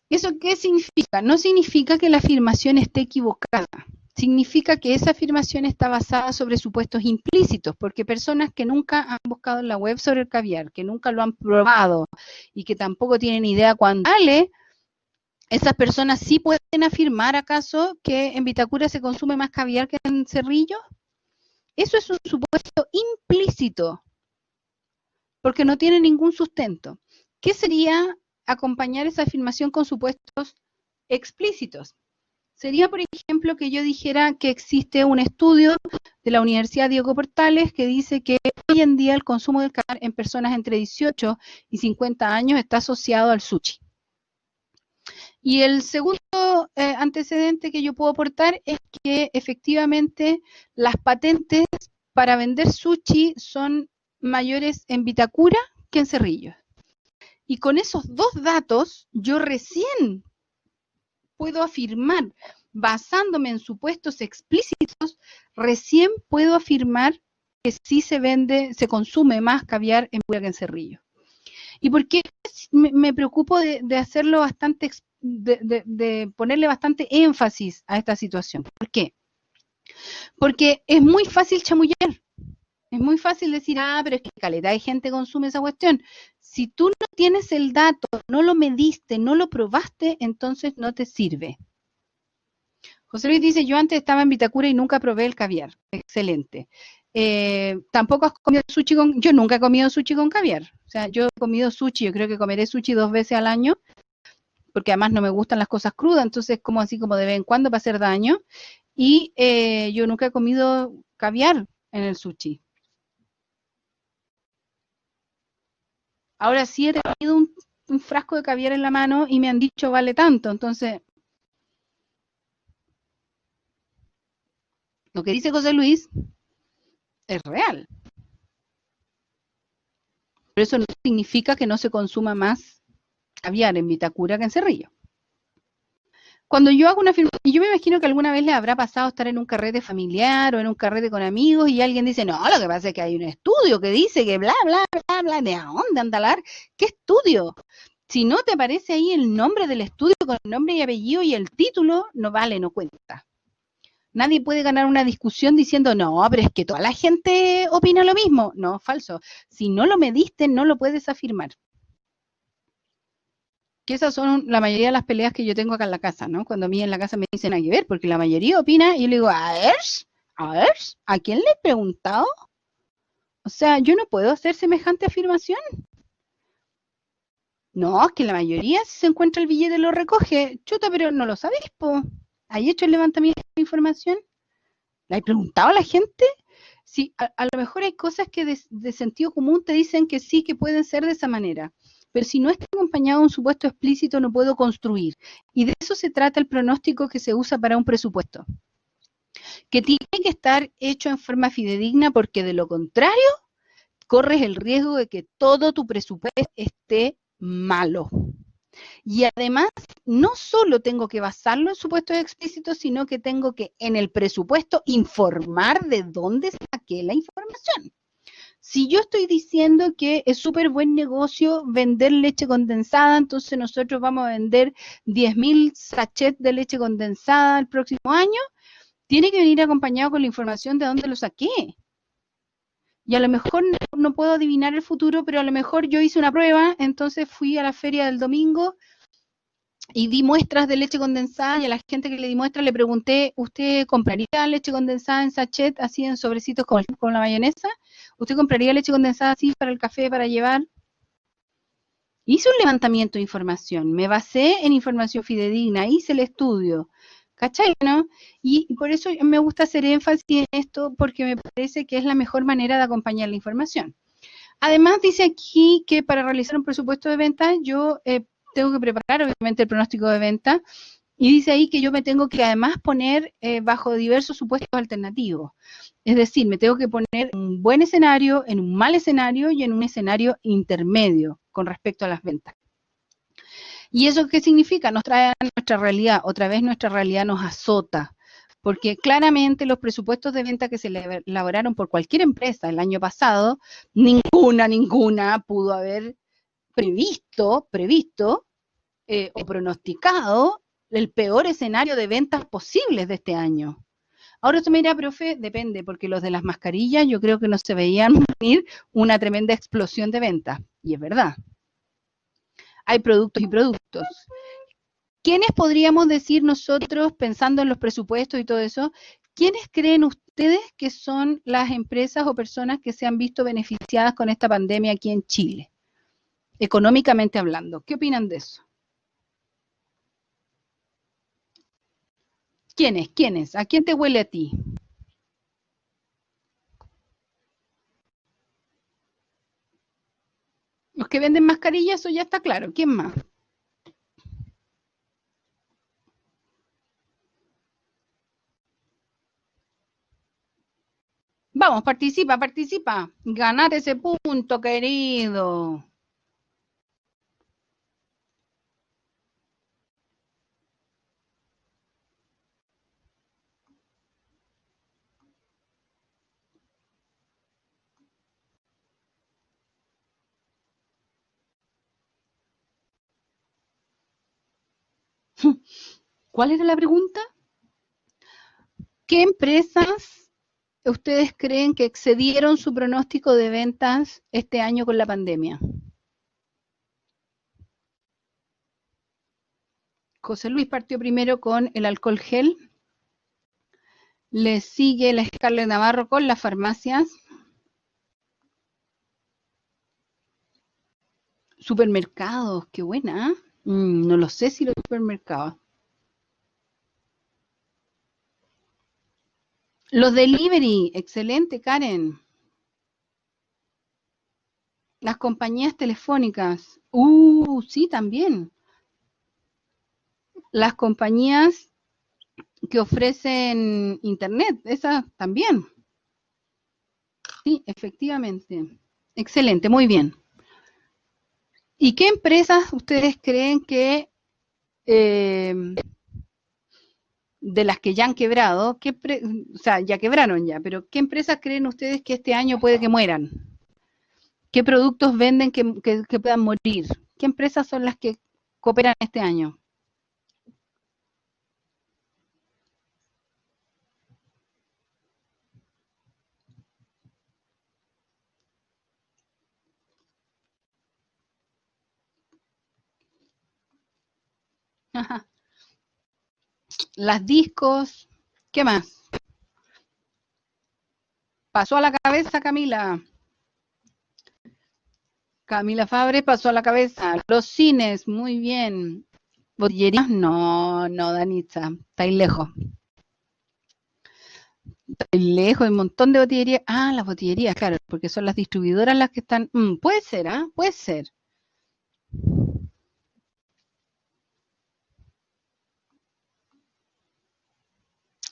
¿Eso qué significa? No significa que la afirmación esté equivocada. Significa que esa afirmación está basada sobre supuestos implícitos, porque personas que nunca han buscado en la web sobre el caviar, que nunca lo han probado y que tampoco tienen idea cuándo sale, esas personas sí pueden afirmar acaso que en Vitacura se consume más caviar que en Cerrillo. Eso es un supuesto implícito, porque no tiene ningún sustento. ¿Qué sería acompañar esa afirmación con supuestos explícitos? Sería, por ejemplo, que yo dijera que existe un estudio de la Universidad Diego Portales que dice que hoy en día el consumo del caviar en personas entre 18 y 50 años está asociado al sushi. Y el segundo antecedente que yo puedo aportar es que efectivamente las patentes para vender sushi son mayores en Vitacura que en Cerrillo. Y con esos dos datos, yo recién puedo afirmar, basándome en supuestos explícitos, recién puedo afirmar que sí se consume más caviar en Vitacura que en Cerrillo. ¿Y por qué me preocupo de hacerlo bastante, de ponerle bastante énfasis a esta situación? ¿Por qué? Porque es muy fácil chamullar. Es muy fácil decir, pero es que caleta de gente consume esa cuestión. Si tú no tienes el dato, no lo mediste, no lo probaste, entonces no te sirve. José Luis dice, yo antes estaba en Vitacura y nunca probé el caviar. Excelente. Tampoco has comido sushi yo nunca he comido sushi con caviar. O sea, yo he comido sushi, yo creo que comeré sushi 2 veces al año, porque además no me gustan las cosas crudas, entonces como así como de vez en cuando para hacer daño. Y yo nunca he comido caviar en el sushi. Ahora sí he tenido un frasco de caviar en la mano y me han dicho vale tanto, entonces lo que dice José Luis es real. Pero eso no significa que no se consuma más caviar en Vitacura que en Cerrillo. Cuando yo hago una afirmación, yo me imagino que alguna vez le habrá pasado estar en un carrete familiar o en un carrete con amigos y alguien dice, no, lo que pasa es que hay un estudio que dice que bla, bla, bla, bla, ¿de dónde andalar? ¿Qué estudio? Si no te aparece ahí el nombre del estudio con el nombre y apellido y el título, no vale, no cuenta. Nadie puede ganar una discusión diciendo, no, pero es que toda la gente opina lo mismo. No, falso. Si no lo mediste, no lo puedes afirmar. Que esas son la mayoría de las peleas que yo tengo acá en la casa, ¿no? Cuando a mí en la casa me dicen a ver, porque la mayoría opina y yo le digo, a ver, ¿a quién le he preguntado? O sea, yo no puedo hacer semejante afirmación. No, es que la mayoría si se encuentra el billete lo recoge. Chuta, pero no lo sabéis, po. ¿Hay hecho el levantamiento de información? ¿Le he preguntado a la gente? Sí, a lo mejor hay cosas que de sentido común te dicen que sí, que pueden ser de esa manera. Pero si no está acompañado de un supuesto explícito, no puedo construir. Y de eso se trata el pronóstico que se usa para un presupuesto. Que tiene que estar hecho en forma fidedigna porque de lo contrario, corres el riesgo de que todo tu presupuesto esté malo. Y además, no solo tengo que basarlo en supuestos explícitos, sino que tengo que en el presupuesto informar de dónde saqué la información. Si yo estoy diciendo que es súper buen negocio vender leche condensada, entonces nosotros vamos a vender 10.000 sachets de leche condensada el próximo año, tiene que venir acompañado con la información de dónde lo saqué. Y a lo mejor no puedo adivinar el futuro, pero a lo mejor yo hice una prueba, entonces fui a la feria del domingo y di muestras de leche condensada y a la gente que le di muestras le pregunté, ¿usted compraría leche condensada en sachet, así en sobrecitos con la mayonesa? ¿Usted compraría leche condensada así para el café, para llevar? Hice un levantamiento de información, me basé en información fidedigna, hice el estudio, ¿Cachai, no? Y por eso me gusta hacer énfasis en esto, porque me parece que es la mejor manera de acompañar la información. Además, dice aquí que para realizar un presupuesto de venta, yo tengo que preparar, obviamente, el pronóstico de venta, y dice ahí que yo me tengo que además poner bajo diversos supuestos alternativos. Es decir, me tengo que poner en un buen escenario, en un mal escenario y en un escenario intermedio con respecto a las ventas. ¿Y eso qué significa? Nos trae a nuestra realidad, otra vez nuestra realidad nos azota, porque claramente los presupuestos de venta que se elaboraron por cualquier empresa el año pasado, ninguna pudo haber previsto o pronosticado el peor escenario de ventas posibles de este año. Ahora usted me dirá, profe, depende, porque los de las mascarillas yo creo que no se veían venir una tremenda explosión de ventas, y es verdad. Hay productos y productos. ¿Quiénes podríamos decir nosotros, pensando en los presupuestos y todo eso, quiénes creen ustedes que son las empresas o personas que se han visto beneficiadas con esta pandemia aquí en Chile, económicamente hablando? ¿Qué opinan de eso? ¿Quiénes? ¿Quiénes? ¿A quién te huele a ti? Los que venden mascarillas, eso ya está claro. ¿Quién más? Vamos, participa, participa. Ganar ese punto, querido. ¿Cuál era la pregunta? ¿Qué empresas ustedes creen que excedieron su pronóstico de ventas este año con la pandemia? José Luis partió primero con el alcohol gel, le sigue la Scarlett Navarro con las farmacias, supermercados, qué buena, ¿eh? No lo sé si los supermercados. Los delivery, excelente, Karen. Las compañías telefónicas, sí, también. Las compañías que ofrecen internet, esas también. Sí, efectivamente. Excelente, muy bien. ¿Y qué empresas ustedes creen que, de las que ya han quebrado, o sea, ya quebraron ya, pero qué empresas creen ustedes que este año puede que mueran? ¿Qué productos venden que puedan morir? ¿Qué empresas son las que cooperan este año? Las discos, ¿qué más? Pasó a la cabeza Camila. Camila Fabre pasó a la cabeza. Los cines, muy bien. ¿Botillerías? No, no, Danitza, estáis lejos. Estáis lejos, hay un montón de botillerías. Ah, las botillerías, claro, porque son las distribuidoras las que están. Puede ser, ¿ah? Puede ser.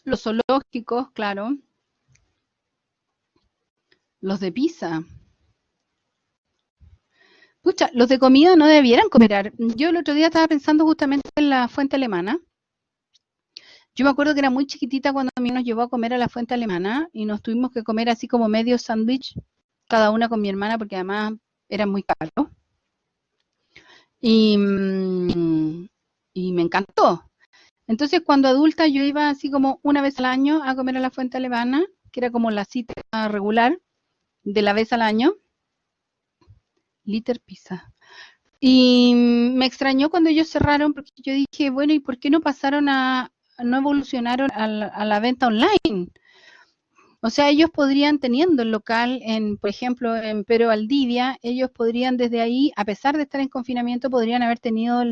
Los zoológicos, claro. Los de pizza. Pucha, los de comida no debieran cooperar. Yo el otro día estaba pensando justamente en la fuente alemana. Yo me acuerdo que era muy chiquitita cuando a mí nos llevó a comer a la fuente alemana y nos tuvimos que comer así como medio sándwich, cada una con mi hermana, porque además era muy caro. Y, y me encantó. Entonces, cuando adulta, yo iba así como una vez al año a comer a la fuente alemana, que era como la cita regular de la vez al año. Liter Pizza. Y me extrañó cuando ellos cerraron, porque yo dije, bueno, ¿y por qué no pasaron no evolucionaron a la venta online? O sea, ellos podrían, teniendo el local, por ejemplo, en Pero Valdivia, ellos podrían desde ahí, a pesar de estar en confinamiento, podrían haber tenido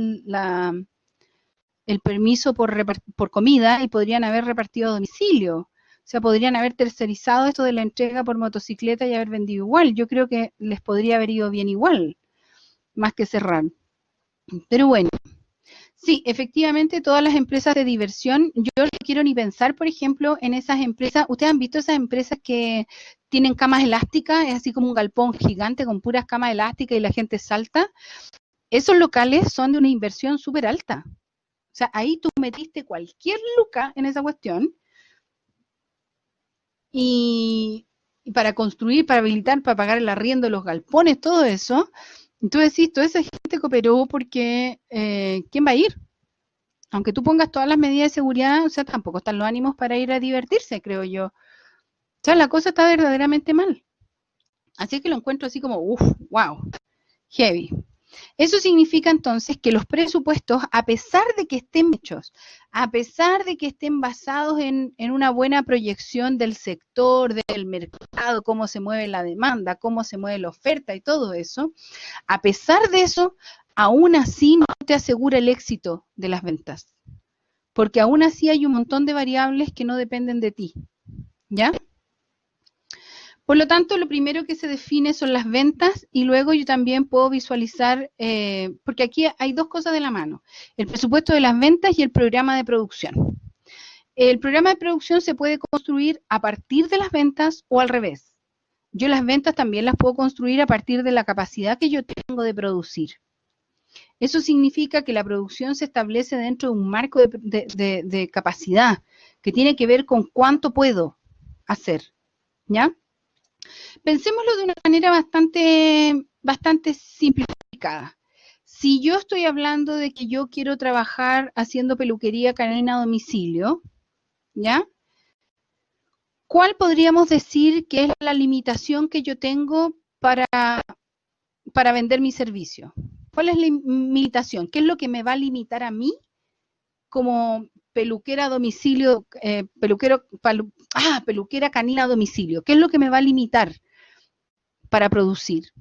el permiso por comida y podrían haber repartido a domicilio. O sea, podrían haber tercerizado esto de la entrega por motocicleta y haber vendido igual. Yo creo que les podría haber ido bien igual, más que cerrar. Pero bueno, sí, efectivamente todas las empresas de diversión, yo no quiero ni pensar, por ejemplo, en esas empresas. ¿Ustedes han visto esas empresas que tienen camas elásticas? Es así como un galpón gigante con puras camas elásticas y la gente salta. Esos locales son de una inversión súper alta. O sea, ahí tú metiste cualquier luca en esa cuestión y para construir, para habilitar, para pagar el arriendo de los galpones, todo eso. Entonces, sí, toda esa gente cooperó porque ¿quién va a ir? Aunque tú pongas todas las medidas de seguridad, o sea, tampoco están los ánimos para ir a divertirse, creo yo. O sea, la cosa está verdaderamente mal. Así que lo encuentro así como, uff, wow, heavy. Eso significa entonces que los presupuestos, a pesar de que estén hechos, a pesar de que estén basados en una buena proyección del sector, del mercado, cómo se mueve la demanda, cómo se mueve la oferta y todo eso, a pesar de eso, aún así no te asegura el éxito de las ventas. Porque aún así hay un montón de variables que no dependen de ti, ¿ya? Por lo tanto, lo primero que se define son las ventas y luego yo también puedo visualizar, porque aquí hay dos cosas de la mano, el presupuesto de las ventas y el programa de producción. El programa de producción se puede construir a partir de las ventas o al revés. Yo las ventas también las puedo construir a partir de la capacidad que yo tengo de producir. Eso significa que la producción se establece dentro de un marco de capacidad que tiene que ver con cuánto puedo hacer, ¿ya? Pensémoslo de una manera bastante simplificada. Si yo estoy hablando de que yo quiero trabajar haciendo peluquería canina a domicilio, ¿ya? ¿Cuál podríamos decir que es la limitación que yo tengo para vender mi servicio? ¿Cuál es la limitación? ¿Qué es lo que me va a limitar a mí como peluquera a domicilio, peluquera canina a domicilio? ¿Qué es lo que me va a limitar para producir?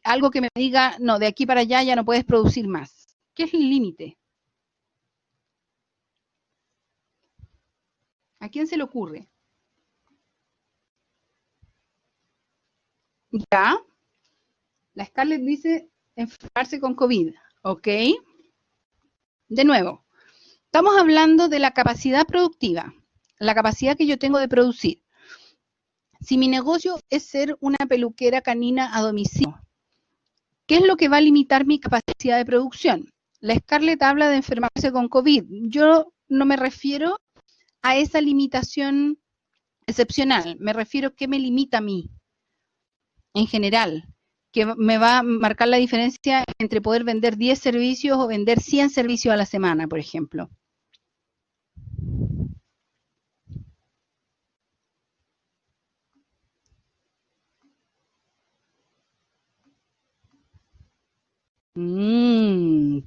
Algo que me diga, no, de aquí para allá ya no puedes producir más. ¿Qué es el límite? ¿A quién se le ocurre? Ya, la Scarlett dice enfermarse con COVID, ¿ok? De nuevo, estamos hablando de la capacidad productiva, la capacidad que yo tengo de producir. Si mi negocio es ser una peluquera canina a domicilio, ¿qué es lo que va a limitar mi capacidad de producción? La Scarlett habla de enfermarse con COVID. Yo no me refiero a esa limitación excepcional, me refiero a qué me limita a mí en general, que me va a marcar la diferencia entre poder vender 10 servicios o vender 100 servicios a la semana, por ejemplo.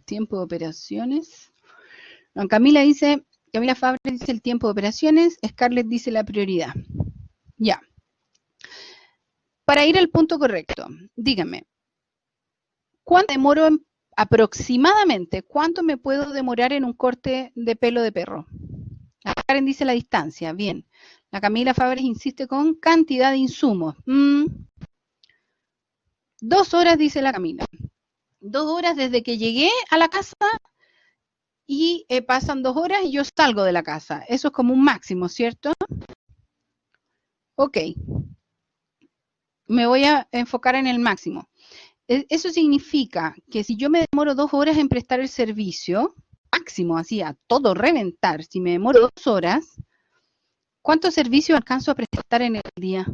Tiempo de operaciones. No, Camila Fabre dice el tiempo de operaciones, Scarlett dice la prioridad. Ya. Para ir al punto correcto, dígame, ¿cuánto demoro aproximadamente? ¿Cuánto me puedo demorar en un corte de pelo de perro? La Karen dice la distancia, bien. La Camila Fabres insiste con cantidad de insumos. 2 horas, dice la Camila. 2 horas desde que llegué a la casa y pasan 2 horas y yo salgo de la casa. Eso es como un máximo, ¿cierto? Ok. Me voy a enfocar en el máximo. Eso significa que si yo me demoro 2 horas en prestar el servicio, máximo, así a todo reventar, si me demoro 2 horas, ¿cuántos servicios alcanzo a prestar en el día?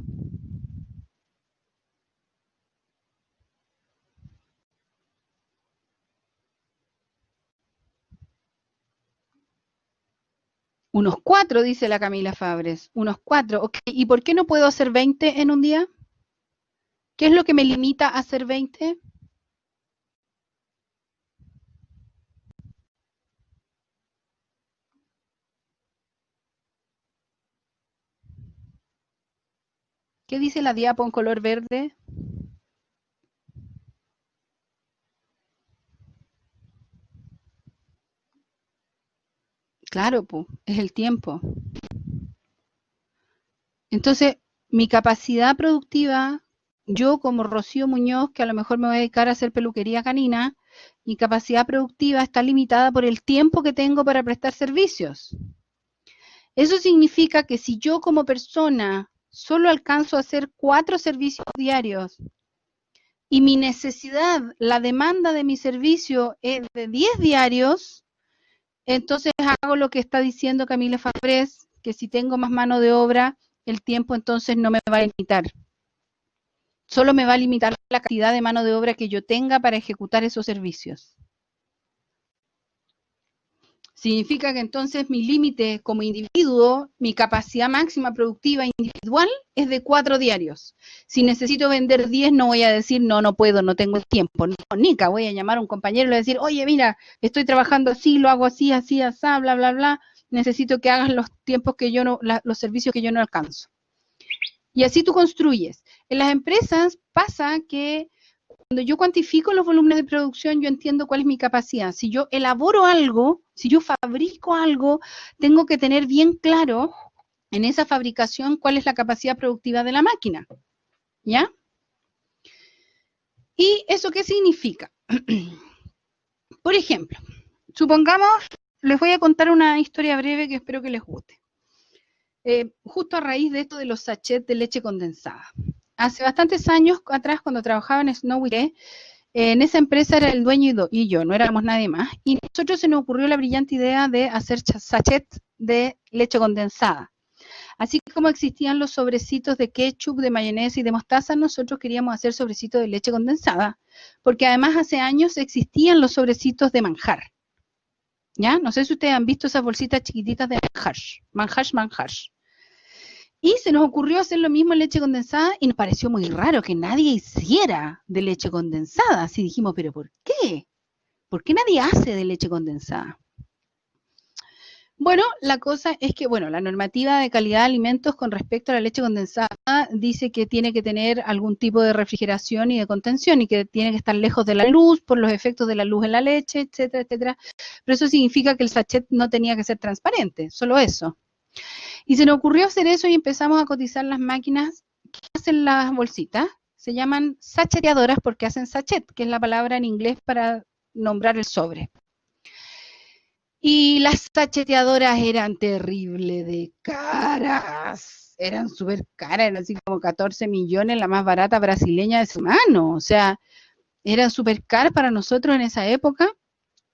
Unos 4, dice la Camila Fabres. Unos 4, ok. ¿Y por qué no puedo hacer 20 en un día? ¿Qué es lo que me limita a hacer 20? ¿Qué dice la diapo en color verde? Claro, pues, es el tiempo. Entonces, mi capacidad productiva, yo como Rocío Muñoz, que a lo mejor me voy a dedicar a hacer peluquería canina, mi capacidad productiva está limitada por el tiempo que tengo para prestar servicios. Eso significa que si yo como persona solo alcanzo a hacer 4 servicios diarios y mi necesidad, la demanda de mi servicio es de 10 diarios, entonces hago lo que está diciendo Camila Fabrés, que si tengo más mano de obra, el tiempo entonces no me va a limitar. Solo me va a limitar la cantidad de mano de obra que yo tenga para ejecutar esos servicios. Significa que entonces mi límite como individuo, mi capacidad máxima productiva individual es de 4 diarios. Si necesito vender 10, no voy a decir, no puedo, no tengo el tiempo. No, Nica, voy a llamar a un compañero y le voy a decir, oye, mira, estoy trabajando así, lo hago así, así, así, bla, bla, bla. Necesito que hagas los tiempos que yo no, los servicios que yo no alcanzo. Y así tú construyes. En las empresas pasa que cuando yo cuantifico los volúmenes de producción, yo entiendo cuál es mi capacidad. Si yo elaboro algo, si yo fabrico algo, tengo que tener bien claro en esa fabricación cuál es la capacidad productiva de la máquina. ¿Ya? ¿Y eso qué significa? Por ejemplo, supongamos, les voy a contar una historia breve que espero que les guste. Justo a raíz de esto de los sachets de leche condensada. Hace bastantes años atrás, cuando trabajaba en Snowy, en esa empresa era el dueño y yo, no éramos nadie más, y a nosotros se nos ocurrió la brillante idea de hacer sachets de leche condensada. Así como existían los sobrecitos de ketchup, de mayonesa y de mostaza, nosotros queríamos hacer sobrecitos de leche condensada, porque además hace años existían los sobrecitos de manjar. ¿Ya? No sé si ustedes han visto esas bolsitas chiquititas de manjar. Y se nos ocurrió hacer lo mismo en leche condensada y nos pareció muy raro que nadie hiciera de leche condensada. Así dijimos, ¿pero por qué? ¿Por qué nadie hace de leche condensada? Bueno, la cosa es que, la normativa de calidad de alimentos con respecto a la leche condensada dice que tiene que tener algún tipo de refrigeración y de contención y que tiene que estar lejos de la luz por los efectos de la luz en la leche, etcétera, etcétera. Pero eso significa que el sachet no tenía que ser transparente, solo eso. Y se nos ocurrió hacer eso y empezamos a cotizar las máquinas que hacen las bolsitas. Se llaman sacheteadoras porque hacen sachet, que es la palabra en inglés para nombrar el sobre. Y las sacheteadoras eran terribles de caras. Eran súper caras, eran así como 14 millones, la más barata brasileña de su mano. O sea, eran súper caras para nosotros en esa época.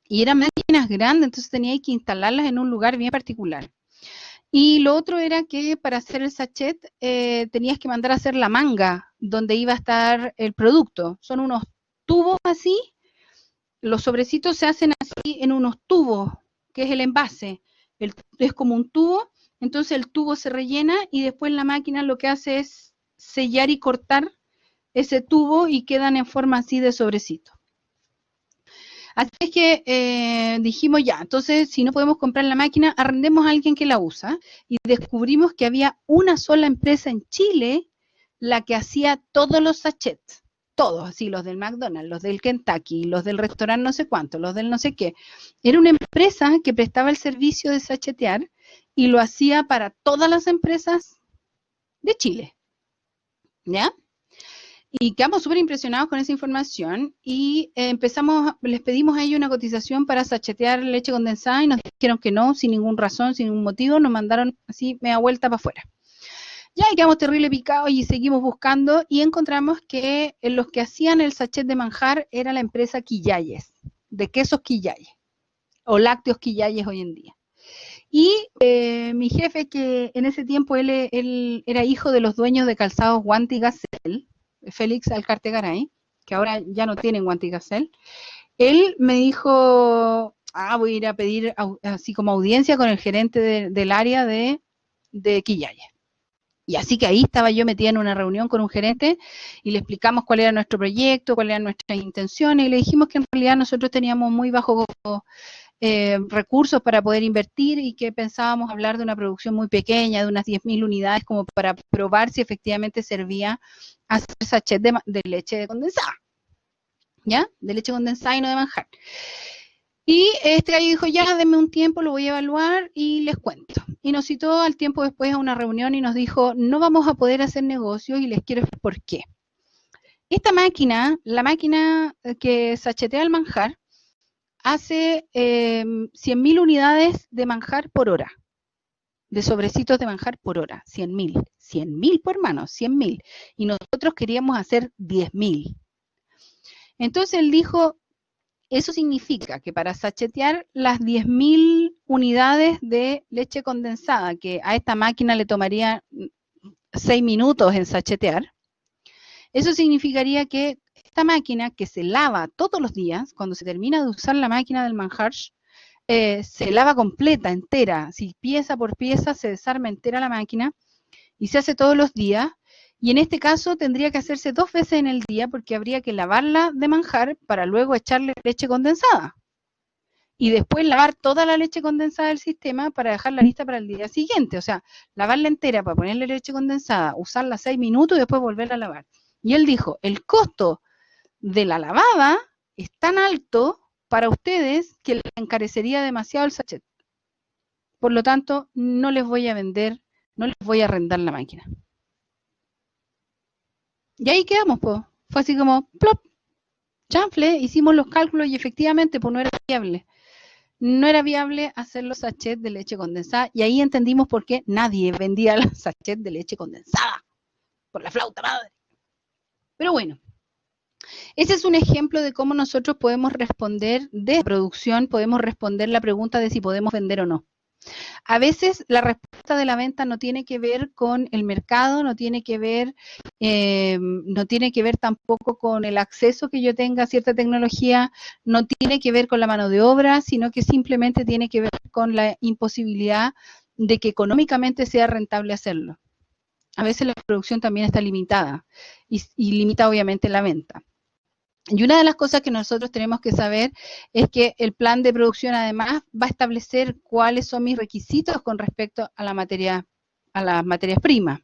Y eran máquinas grandes, entonces teníais que instalarlas en un lugar bien particular. Y lo otro era que para hacer el sachet tenías que mandar a hacer la manga donde iba a estar el producto. Son unos tubos así, los sobrecitos se hacen así en unos tubos, que es el envase. Es como un tubo, entonces el tubo se rellena y después la máquina lo que hace es sellar y cortar ese tubo y quedan en forma así de sobrecito. Así es que dijimos ya, entonces si no podemos comprar la máquina, arrendemos a alguien que la usa y descubrimos que había una sola empresa en Chile la que hacía todos los sachets, todos, así los del McDonald's, los del Kentucky, los del restaurante no sé cuánto, los del no sé qué. Era una empresa que prestaba el servicio de sachetear y lo hacía para todas las empresas de Chile. ¿Ya? Y quedamos súper impresionados con esa información y les pedimos a ellos una cotización para sachetear leche condensada y nos dijeron que no, sin ninguna razón, sin ningún motivo, nos mandaron así media vuelta para afuera. Ya quedamos terrible picados y seguimos buscando y encontramos que los que hacían el sachet de manjar era la empresa Quillayes, de quesos Quillayes, o lácteos Quillayes hoy en día. Y mi jefe, que en ese tiempo él era hijo de los dueños de Calzados Guante y Gacel, Félix Alcartegaray, que ahora ya no tienen Guante y Gacel, él me dijo, voy a ir a pedir así como audiencia con el gerente del área de Quillayes. Y así que ahí estaba yo metida en una reunión con un gerente y le explicamos cuál era nuestro proyecto, cuáles eran nuestras intenciones y le dijimos que en realidad nosotros teníamos muy bajo recursos para poder invertir y que pensábamos hablar de una producción muy pequeña, de unas 10.000 unidades, como para probar si efectivamente servía hacer sachet de leche condensada, ¿ya? De leche condensada y no de manjar. Y este gallo dijo, ya, denme un tiempo, lo voy a evaluar y les cuento. Y nos citó al tiempo después a una reunión y nos dijo, no vamos a poder hacer negocios y les quiero decir por qué. Esta máquina, la máquina que sachetea el manjar, hace 100.000 unidades de manjar por hora, de sobrecitos de manjar por hora, 100.000. 100.000, por hermano, 100.000. Y nosotros queríamos hacer 10.000. Entonces él dijo, eso significa que para sachetear las 10.000 unidades de leche condensada, que a esta máquina le tomaría 6 minutos en sachetear, eso significaría que esta máquina que se lava todos los días, cuando se termina de usar la máquina del manjar, se lava completa, entera, si pieza por pieza se desarma entera la máquina y se hace todos los días. Y en este caso tendría que hacerse 2 veces en el día porque habría que lavarla de manjar para luego echarle leche condensada. Y después lavar toda la leche condensada del sistema para dejarla lista para el día siguiente. O sea, lavarla entera para ponerle leche condensada, usarla 6 minutos y después volverla a lavar. Y él dijo, el costo de la lavada es tan alto para ustedes que les encarecería demasiado el sachet. Por lo tanto, no les voy a vender, no les voy a arrendar la máquina. Y ahí quedamos, pues. Fue así como, plop, chanfle, hicimos los cálculos y efectivamente, pues no era viable. No era viable hacer los sachets de leche condensada y ahí entendimos por qué nadie vendía los sachets de leche condensada. Por la flauta madre. Pero bueno, ese es un ejemplo de cómo nosotros podemos responder de producción, podemos responder la pregunta de si podemos vender o no. A veces la respuesta de la venta no tiene que ver con el mercado, no tiene que ver tampoco con el acceso que yo tenga a cierta tecnología, no tiene que ver con la mano de obra, sino que simplemente tiene que ver con la imposibilidad de que económicamente sea rentable hacerlo. A veces la producción también está limitada y limita obviamente la venta. Y una de las cosas que nosotros tenemos que saber es que el plan de producción además va a establecer cuáles son mis requisitos con respecto a las materias primas.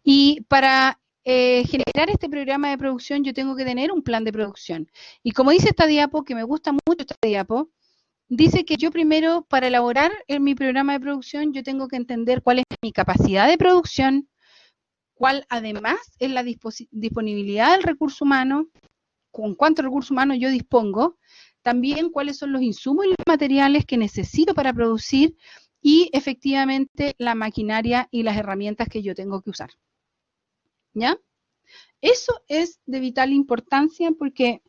Y para generar este programa de producción yo tengo que tener un plan de producción. Y como dice esta diapo, que me gusta mucho esta diapo, dice que yo primero, para elaborar mi programa de producción, yo tengo que entender cuál es mi capacidad de producción, cuál además es la disponibilidad del recurso humano, con cuánto recurso humano yo dispongo, también cuáles son los insumos y los materiales que necesito para producir y efectivamente la maquinaria y las herramientas que yo tengo que usar. ¿Ya? Eso es de vital importancia porque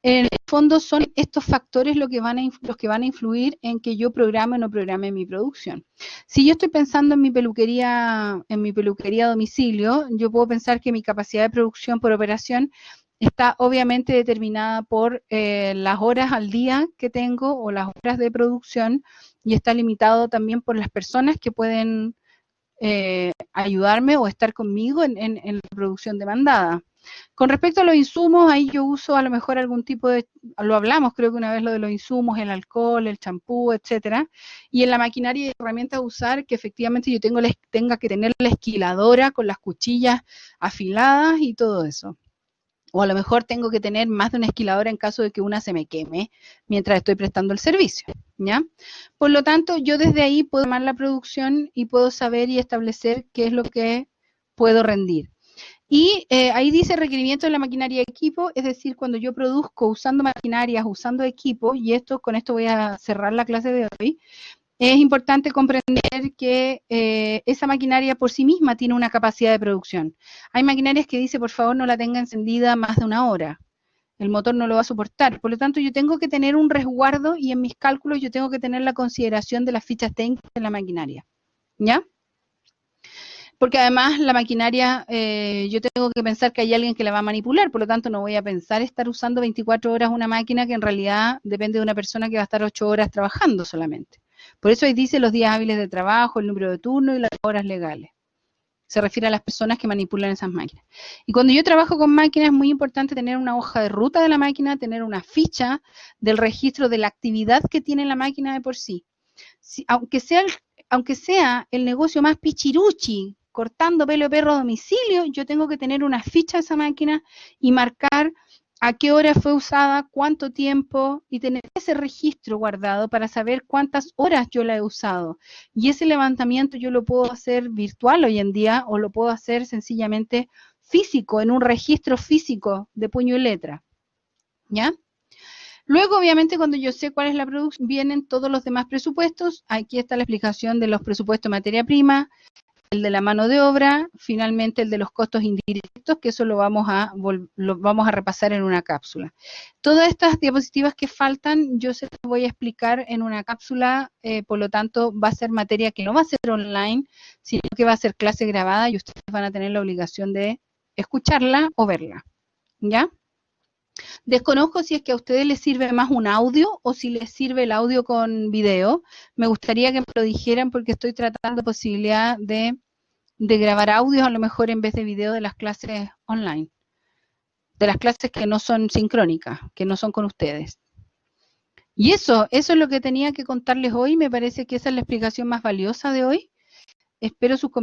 en el fondo son estos factores los que van a influir en que yo programe o no programe mi producción. Si yo estoy pensando en mi peluquería a domicilio, yo puedo pensar que mi capacidad de producción por operación está obviamente determinada por las horas al día que tengo o las horas de producción y está limitado también por las personas que pueden ayudarme o estar conmigo en la producción demandada. Con respecto a los insumos, ahí yo uso a lo mejor algún tipo de, lo hablamos creo que una vez lo de los insumos, el alcohol, el champú, etcétera, y en la maquinaria y herramientas a usar que efectivamente yo tenga que tener la esquiladora con las cuchillas afiladas y todo eso. O a lo mejor tengo que tener más de una esquiladora en caso de que una se me queme mientras estoy prestando el servicio, ¿ya? Por lo tanto, yo desde ahí puedo tomar la producción y puedo saber y establecer qué es lo que puedo rendir. Y ahí dice requerimiento de la maquinaria y equipo, es decir, cuando yo produzco usando maquinarias, usando equipos, y con esto voy a cerrar la clase de hoy, es importante comprender que esa maquinaria por sí misma tiene una capacidad de producción. Hay maquinarias que dice, por favor, no la tenga encendida más de una hora. El motor no lo va a soportar. Por lo tanto, yo tengo que tener un resguardo y en mis cálculos yo tengo que tener la consideración de las fichas técnicas de la maquinaria. ¿Ya? Porque además la maquinaria, yo tengo que pensar que hay alguien que la va a manipular, por lo tanto no voy a pensar estar usando 24 horas una máquina que en realidad depende de una persona que va a estar 8 horas trabajando solamente. Por eso ahí dice los días hábiles de trabajo, el número de turno y las horas legales. Se refiere a las personas que manipulan esas máquinas. Y cuando yo trabajo con máquinas es muy importante tener una hoja de ruta de la máquina, tener una ficha del registro de la actividad que tiene la máquina de por sí. Aunque sea el negocio más pichiruchi, cortando pelo de perro a domicilio, yo tengo que tener una ficha de esa máquina y marcar a qué hora fue usada, cuánto tiempo, y tener ese registro guardado para saber cuántas horas yo la he usado. Y ese levantamiento yo lo puedo hacer virtual hoy en día o lo puedo hacer sencillamente físico, en un registro físico de puño y letra. ¿Ya? Luego, obviamente, cuando yo sé cuál es la producción, vienen todos los demás presupuestos. Aquí está la explicación de los presupuestos de materia prima, el de la mano de obra, finalmente el de los costos indirectos, que eso lo vamos a repasar en una cápsula. Todas estas diapositivas que faltan, yo se las voy a explicar en una cápsula, por lo tanto, va a ser materia que no va a ser online, sino que va a ser clase grabada y ustedes van a tener la obligación de escucharla o verla. ¿Ya? Desconozco si es que a ustedes les sirve más un audio o si les sirve el audio con video. Me gustaría que me lo dijeran porque estoy tratando la posibilidad de grabar audios a lo mejor en vez de video de las clases online. De las clases que no son sincrónicas, que no son con ustedes. Y eso es lo que tenía que contarles hoy. Me parece que esa es la explicación más valiosa de hoy. Espero sus comentarios.